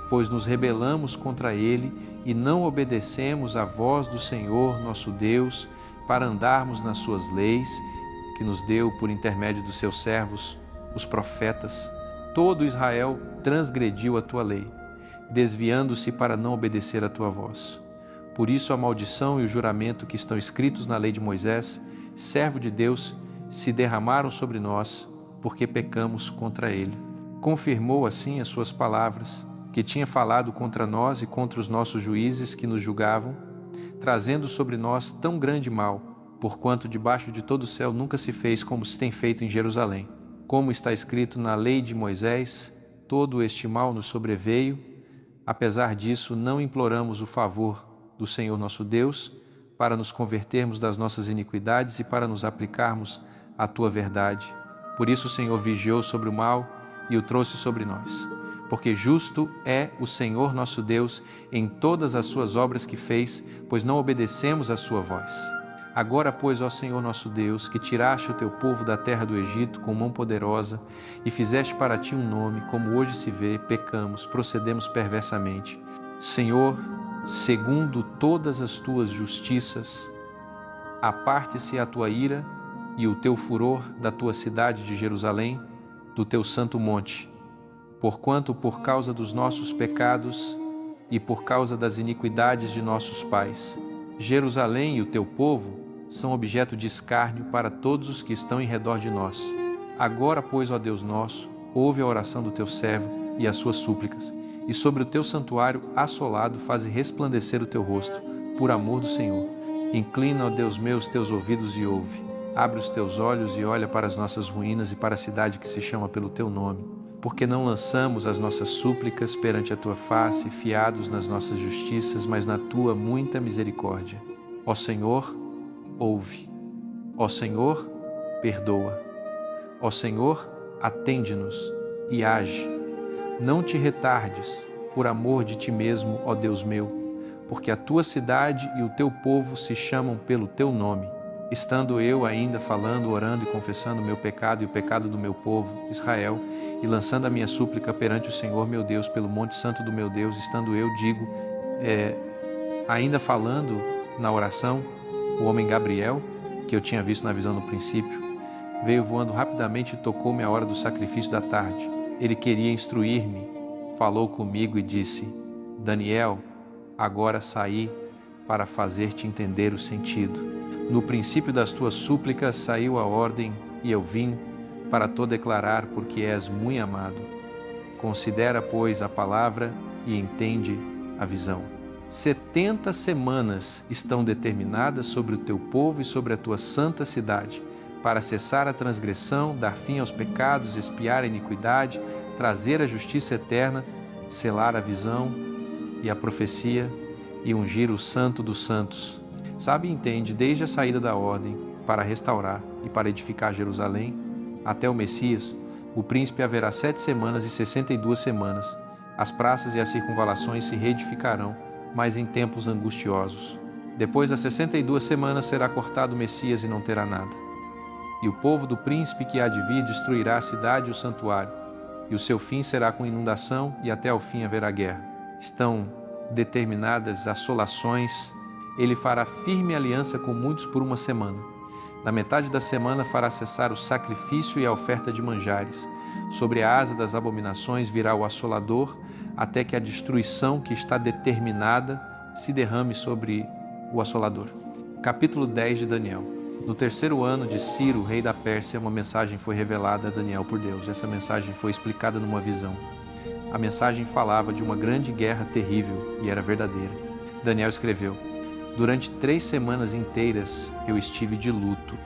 pois nos rebelamos contra Ele e não obedecemos à voz do Senhor nosso Deus para andarmos nas suas leis, que nos deu por intermédio dos seus servos, os profetas. Todo Israel transgrediu a tua lei, desviando-se para não obedecer à tua voz. Por isso a maldição e o juramento que estão escritos na lei de Moisés, servo de Deus, se derramaram sobre nós, porque pecamos contra ele. Confirmou assim as suas palavras, que tinha falado contra nós e contra os nossos juízes que nos julgavam, trazendo sobre nós tão grande mal, porquanto debaixo de todo o céu nunca se fez como se tem feito em Jerusalém. Como está escrito na lei de Moisés, todo este mal nos sobreveio. Apesar disso, não imploramos o favor do Senhor nosso Deus para nos convertermos das nossas iniquidades e para nos aplicarmos à tua verdade. Por isso o Senhor vigiou sobre o mal e o trouxe sobre nós. Porque justo é o Senhor nosso Deus em todas as suas obras que fez, pois não obedecemos à sua voz. Agora, pois, ó Senhor nosso Deus, que tiraste o teu povo da terra do Egito com mão poderosa e fizeste para ti um nome, como hoje se vê, pecamos, procedemos perversamente. Senhor, segundo todas as tuas justiças, aparte-se a tua ira e o teu furor da tua cidade de Jerusalém, do teu santo monte, porquanto por causa dos nossos pecados e por causa das iniquidades de nossos pais, Jerusalém e o teu povo são objeto de escárnio para todos os que estão em redor de nós. Agora, pois, ó Deus nosso, ouve a oração do teu servo e as suas súplicas, e sobre o teu santuário assolado faze resplandecer o teu rosto, por amor do Senhor. Inclina, ó Deus meu, os teus ouvidos e ouve. Abre os teus olhos e olha para as nossas ruínas e para a cidade que se chama pelo teu nome. Porque não lançamos as nossas súplicas perante a tua face, fiados nas nossas justiças, mas na tua muita misericórdia. Ó Senhor, ouve. Ó Senhor, perdoa. Ó Senhor, atende-nos e age. Não te retardes, por amor de ti mesmo, ó Deus meu, porque a tua cidade e o teu povo se chamam pelo teu nome. Estando eu ainda falando, orando e confessando o meu pecado e o pecado do meu povo, Israel, e lançando a minha súplica perante o Senhor meu Deus pelo monte santo do meu Deus, estando eu, ainda falando na oração, o homem Gabriel, que eu tinha visto na visão no princípio, veio voando rapidamente e tocou-me a hora do sacrifício da tarde. Ele queria instruir-me, falou comigo e disse: Daniel, agora saí para fazer-te entender o sentido. No princípio das tuas súplicas saiu a ordem, e eu vim para te declarar, porque és muito amado. Considera, pois, a palavra e entende a visão. 70 semanas estão determinadas sobre o teu povo e sobre a tua santa cidade, para cessar a transgressão, dar fim aos pecados, expiar a iniquidade, trazer a justiça eterna, selar a visão e a profecia e ungir o santo dos santos. Sabe e entende, desde a saída da ordem para restaurar e para edificar Jerusalém, até o Messias, o príncipe haverá 7 semanas e 62 semanas. As praças e as circunvalações se reedificarão, mas em tempos angustiosos. Depois das 62 semanas será cortado o Messias e não terá nada. E o povo do príncipe que há de vir destruirá a cidade e o santuário, e o seu fim será com inundação, e até ao fim haverá guerra. Estão determinadas assolações. Ele fará firme aliança com muitos por 1 semana. Na metade da semana fará cessar o sacrifício e a oferta de manjares. Sobre a asa das abominações virá o assolador, até que a destruição que está determinada se derrame sobre o assolador. Capítulo 10 de Daniel. No 3º ano de Ciro, rei da Pérsia, uma mensagem foi revelada a Daniel por Deus. Essa mensagem foi explicada numa visão. A mensagem falava de uma grande guerra terrível e era verdadeira. Daniel escreveu: Durante 3 semanas inteiras eu estive de luto.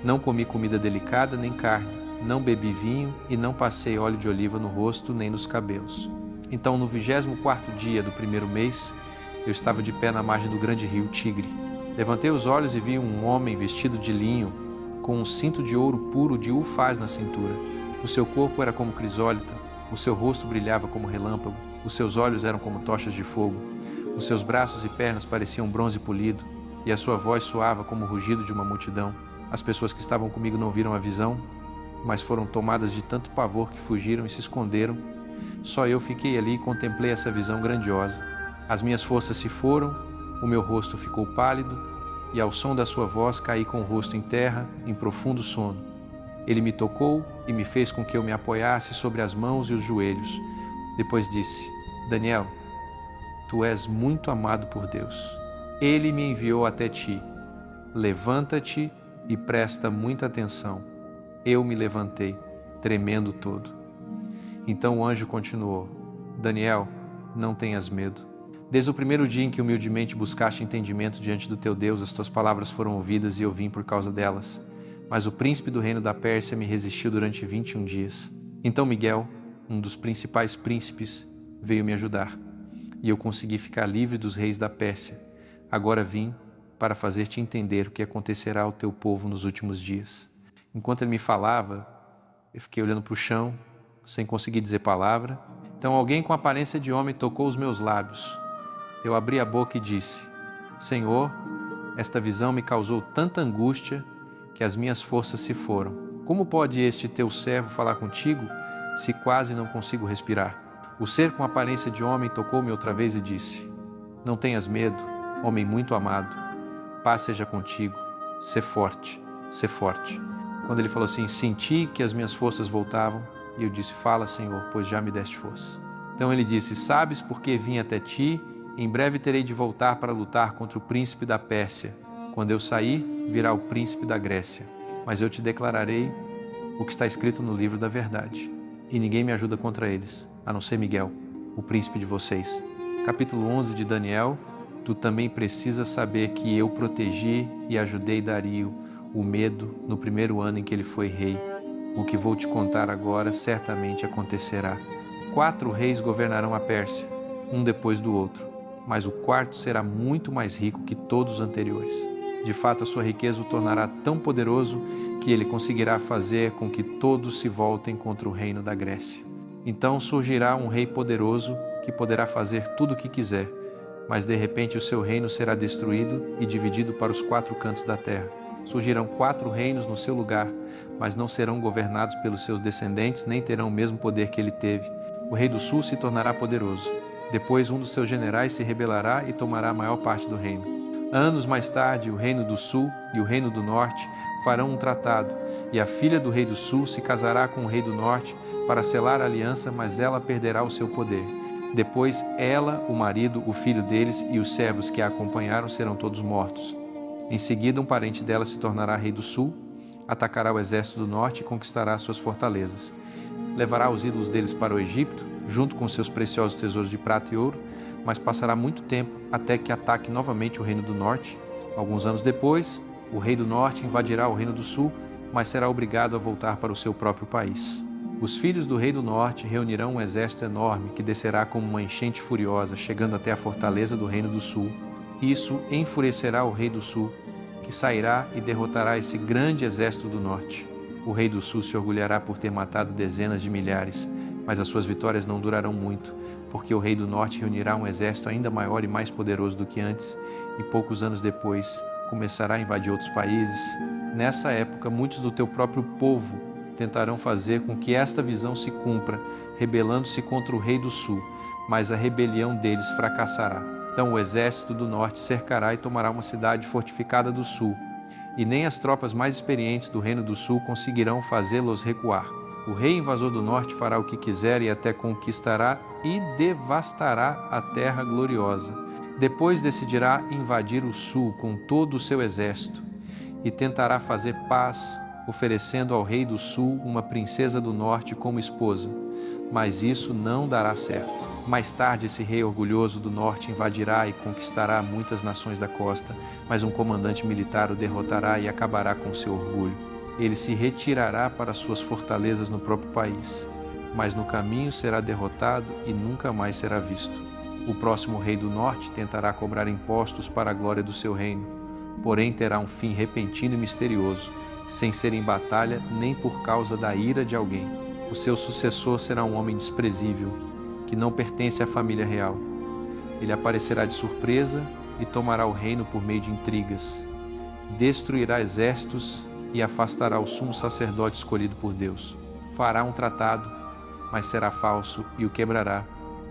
Não comi comida delicada nem carne, não bebi vinho e não passei óleo de oliva no rosto nem nos cabelos. Então, no 24º dia do 1º mês, eu estava de pé na margem do grande rio Tigre. Levantei os olhos e vi um homem vestido de linho, com um cinto de ouro puro de Ufaz na cintura. O seu corpo era como crisólita, o seu rosto brilhava como relâmpago, os seus olhos eram como tochas de fogo, os seus braços e pernas pareciam bronze polido, e a sua voz soava como o rugido de uma multidão. As pessoas que estavam comigo não viram a visão, mas foram tomadas de tanto pavor que fugiram e se esconderam. Só eu fiquei ali e contemplei essa visão grandiosa. As minhas forças se foram, o meu rosto ficou pálido, e ao som da sua voz caí com o rosto em terra, em profundo sono. Ele me tocou e me fez com que eu me apoiasse sobre as mãos e os joelhos. Depois disse: Daniel, tu és muito amado por Deus. Ele me enviou até ti. Levanta-te e presta muita atenção. Eu me levantei, tremendo todo. Então o anjo continuou: Daniel, não tenhas medo. Desde o primeiro dia em que humildemente buscaste entendimento diante do teu Deus, as tuas palavras foram ouvidas e eu vim por causa delas. Mas o príncipe do reino da Pérsia me resistiu durante 21 dias. Então Miguel, um dos principais príncipes, veio me ajudar, e eu consegui ficar livre dos reis da Pérsia. Agora vim para fazer-te entender o que acontecerá ao teu povo nos últimos dias. Enquanto ele me falava, eu fiquei olhando para o chão, sem conseguir dizer palavra. Então alguém com aparência de homem tocou os meus lábios. Eu abri a boca e disse: Senhor, esta visão me causou tanta angústia que as minhas forças se foram. Como pode este teu servo falar contigo, se quase não consigo respirar? O ser com aparência de homem tocou-me outra vez e disse: Não tenhas medo, homem muito amado. Paz seja contigo. Sê forte, sê forte. Quando ele falou assim, senti que as minhas forças voltavam, e eu disse: Fala, Senhor, pois já me deste força. Então ele disse: Sabes por que vim até ti? Em breve terei de voltar para lutar contra o príncipe da Pérsia. Quando eu sair, virá o príncipe da Grécia. Mas eu te declararei o que está escrito no livro da verdade. E ninguém me ajuda contra eles, a não ser Miguel, o príncipe de vocês. Capítulo 11 de Daniel. Tu também precisas saber que eu protegi e ajudei Dario, o Medo, no primeiro ano em que ele foi rei. O que vou te contar agora certamente acontecerá. 4 reis governarão a Pérsia, um depois do outro, mas o quarto será muito mais rico que todos os anteriores. De fato, a sua riqueza o tornará tão poderoso que ele conseguirá fazer com que todos se voltem contra o reino da Grécia. Então surgirá um rei poderoso que poderá fazer tudo o que quiser, mas de repente o seu reino será destruído e dividido para os 4 cantos da terra. Surgirão 4 reinos no seu lugar, mas não serão governados pelos seus descendentes, nem terão o mesmo poder que ele teve. O rei do sul se tornará poderoso. Depois um dos seus generais se rebelará e tomará a maior parte do reino. Anos mais tarde, o reino do sul e o reino do norte farão um tratado, e a filha do rei do sul se casará com o rei do norte para selar a aliança, mas ela perderá o seu poder. Depois ela, o marido, o filho deles e os servos que a acompanharam serão todos mortos. Em seguida, um parente dela se tornará rei do sul, atacará o exército do norte e conquistará suas fortalezas. Levará os ídolos deles para o Egito, junto com seus preciosos tesouros de prata e ouro, mas passará muito tempo até que ataque novamente o reino do norte. Alguns anos depois, o rei do norte invadirá o reino do sul, mas será obrigado a voltar para o seu próprio país. Os filhos do rei do norte reunirão um exército enorme que descerá como uma enchente furiosa, chegando até a fortaleza do reino do sul. Isso enfurecerá o rei do sul, que sairá e derrotará esse grande exército do norte. O rei do sul se orgulhará por ter matado dezenas de milhares, mas as suas vitórias não durarão muito, porque o rei do norte reunirá um exército ainda maior e mais poderoso do que antes, e poucos anos depois começará a invadir outros países. Nessa época, muitos do teu próprio povo tentarão fazer com que esta visão se cumpra, rebelando-se contra o rei do sul, mas a rebelião deles fracassará. Então o exército do norte cercará e tomará uma cidade fortificada do sul, e nem as tropas mais experientes do reino do sul conseguirão fazê-los recuar. O rei invasor do norte fará o que quiser e até conquistará e devastará a terra gloriosa. Depois decidirá invadir o sul com todo o seu exército e tentará fazer paz, oferecendo ao rei do sul uma princesa do norte como esposa. Mas isso não dará certo. Mais tarde, esse rei orgulhoso do norte invadirá e conquistará muitas nações da costa, mas um comandante militar o derrotará e acabará com seu orgulho. Ele se retirará para suas fortalezas no próprio país, mas no caminho será derrotado e nunca mais será visto. O próximo rei do norte tentará cobrar impostos para a glória do seu reino, porém terá um fim repentino e misterioso, sem ser em batalha nem por causa da ira de alguém. O seu sucessor será um homem desprezível, que não pertence à família real. Ele aparecerá de surpresa e tomará o reino por meio de intrigas. Destruirá exércitos e afastará o sumo sacerdote escolhido por Deus. Fará um tratado, mas será falso e o quebrará,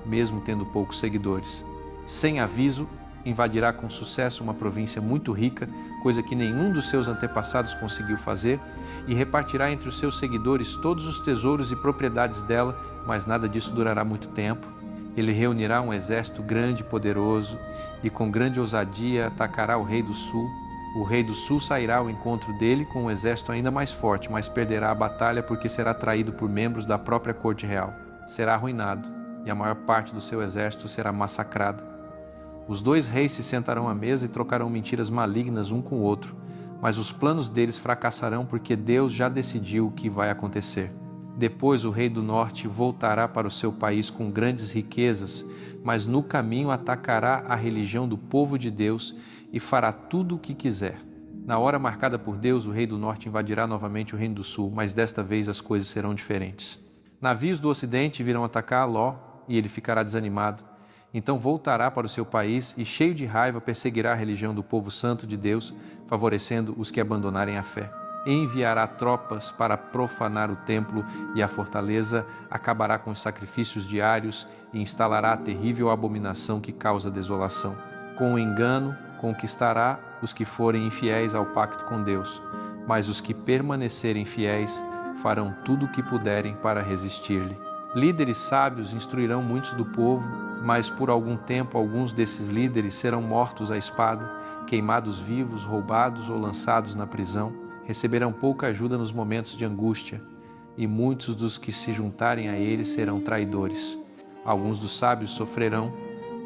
mesmo tendo poucos seguidores. Sem aviso, invadirá com sucesso uma província muito rica, coisa que nenhum dos seus antepassados conseguiu fazer, e repartirá entre os seus seguidores todos os tesouros e propriedades dela, mas nada disso durará muito tempo. Ele reunirá um exército grande e poderoso, e com grande ousadia atacará o rei do sul. O rei do sul sairá ao encontro dele com um exército ainda mais forte, mas perderá a batalha porque será traído por membros da própria corte real. Será arruinado, e a maior parte do seu exército será massacrada. Os dois reis se sentarão à mesa e trocarão mentiras malignas um com o outro, mas os planos deles fracassarão porque Deus já decidiu o que vai acontecer. Depois o rei do norte voltará para o seu país com grandes riquezas, mas no caminho atacará a religião do povo de Deus e fará tudo o que quiser. Na hora marcada por Deus, o rei do norte invadirá novamente o reino do sul, mas desta vez as coisas serão diferentes. Navios do ocidente virão atacar Ló e ele ficará desanimado. Então voltará para o seu país e, cheio de raiva, perseguirá a religião do povo santo de Deus, favorecendo os que abandonarem a fé. Enviará tropas para profanar o templo e a fortaleza, acabará com os sacrifícios diários e instalará a terrível abominação que causa desolação. Com o engano, conquistará os que forem infiéis ao pacto com Deus, mas os que permanecerem fiéis farão tudo o que puderem para resistir-lhe. Líderes sábios instruirão muitos do povo, mas por algum tempo alguns desses líderes serão mortos à espada, queimados vivos, roubados ou lançados na prisão. Receberão pouca ajuda nos momentos de angústia, e muitos dos que se juntarem a eles serão traidores. Alguns dos sábios sofrerão,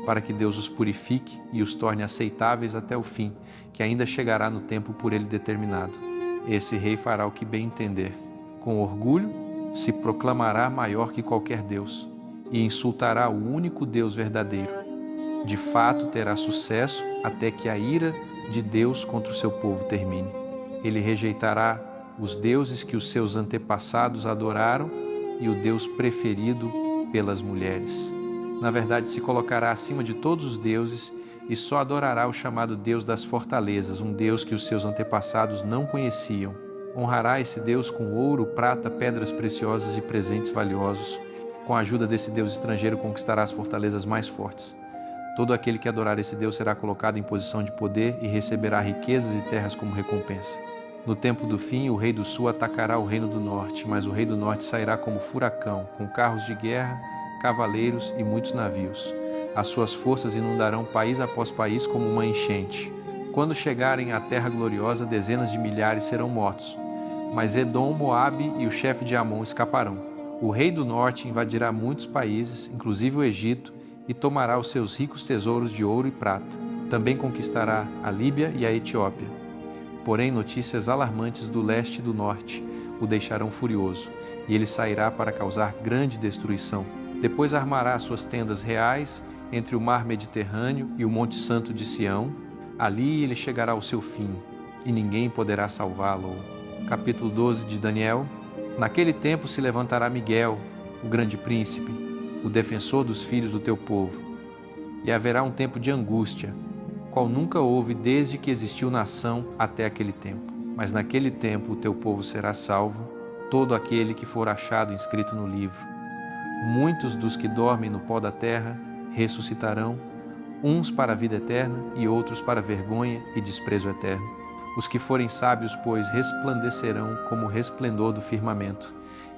para que Deus os purifique e os torne aceitáveis até o fim, que ainda chegará no tempo por ele determinado. Esse rei fará o que bem entender. Com orgulho, se proclamará maior que qualquer Deus, e insultará o único Deus verdadeiro. De fato, terá sucesso até que a ira de Deus contra o seu povo termine. Ele rejeitará os deuses que os seus antepassados adoraram e o Deus preferido pelas mulheres. Na verdade, se colocará acima de todos os deuses e só adorará o chamado Deus das fortalezas, um Deus que os seus antepassados não conheciam. Honrará esse Deus com ouro, prata, pedras preciosas e presentes valiosos. Com a ajuda desse Deus estrangeiro, conquistará as fortalezas mais fortes. Todo aquele que adorar esse Deus será colocado em posição de poder e receberá riquezas e terras como recompensa. No tempo do fim, o rei do sul atacará o reino do norte, mas o rei do norte sairá como furacão, com carros de guerra, cavaleiros e muitos navios. As suas forças inundarão país após país como uma enchente. Quando chegarem à terra gloriosa, dezenas de milhares serão mortos, mas Edom, Moabe e o chefe de Amon escaparão. O rei do norte invadirá muitos países, inclusive o Egito, e tomará os seus ricos tesouros de ouro e prata. Também conquistará a Líbia e a Etiópia. Porém, notícias alarmantes do leste e do norte o deixarão furioso, e ele sairá para causar grande destruição. Depois armará suas tendas reais entre o mar Mediterrâneo e o Monte Santo de Sião. Ali ele chegará ao seu fim, e ninguém poderá salvá-lo. Capítulo 12 de Daniel. Naquele tempo se levantará Miguel, o grande príncipe, o defensor dos filhos do teu povo. E haverá um tempo de angústia, qual nunca houve desde que existiu nação até aquele tempo. Mas naquele tempo o teu povo será salvo, todo aquele que for achado inscrito no livro. Muitos dos que dormem no pó da terra ressuscitarão, uns para a vida eterna e outros para vergonha e desprezo eterno. Os que forem sábios, pois, resplandecerão como o resplendor do firmamento,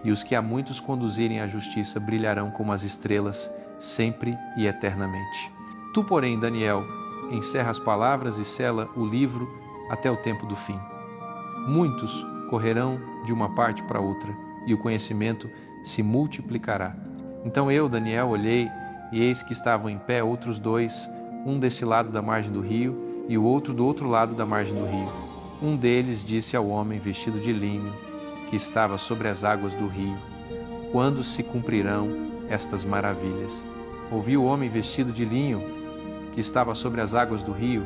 e os que a muitos conduzirem à justiça brilharão como as estrelas, sempre e eternamente. Tu, porém, Daniel, encerra as palavras e sela o livro até o tempo do fim. Muitos correrão de uma parte para outra, e o conhecimento se multiplicará. Então eu, Daniel, olhei, e eis que estavam em pé outros dois, um desse lado da margem do rio, e o outro do outro lado da margem do rio. Um deles disse ao homem vestido de linho, que estava sobre as águas do rio: quando se cumprirão estas maravilhas? Ouvi o homem vestido de linho, que estava sobre as águas do rio,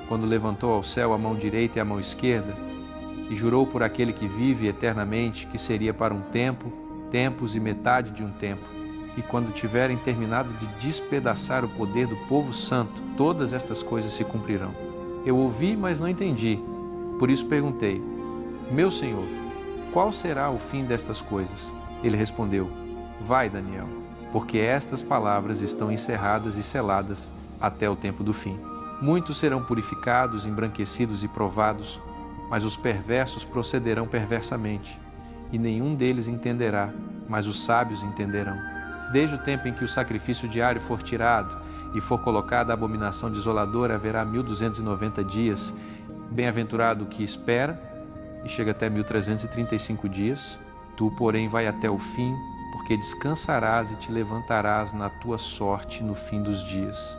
quando levantou ao céu a mão direita e a mão esquerda, e jurou por aquele que vive eternamente que seria para um tempo, tempos e metade de um tempo. E quando tiverem terminado de despedaçar o poder do povo santo, todas estas coisas se cumprirão. Eu ouvi, mas não entendi. Por isso perguntei: Meu senhor, qual será o fim destas coisas? Ele respondeu: Vai, Daniel, porque estas palavras estão encerradas e seladas até o tempo do fim. Muitos serão purificados, embranquecidos e provados, mas os perversos procederão perversamente, e nenhum deles entenderá, mas os sábios entenderão. Desde o tempo em que o sacrifício diário for tirado e for colocada a abominação desoladora, haverá 1290 dias. Bem-aventurado o que espera, e chega até 1335 dias. Tu, porém, vai até o fim, porque descansarás e te levantarás na tua sorte no fim dos dias.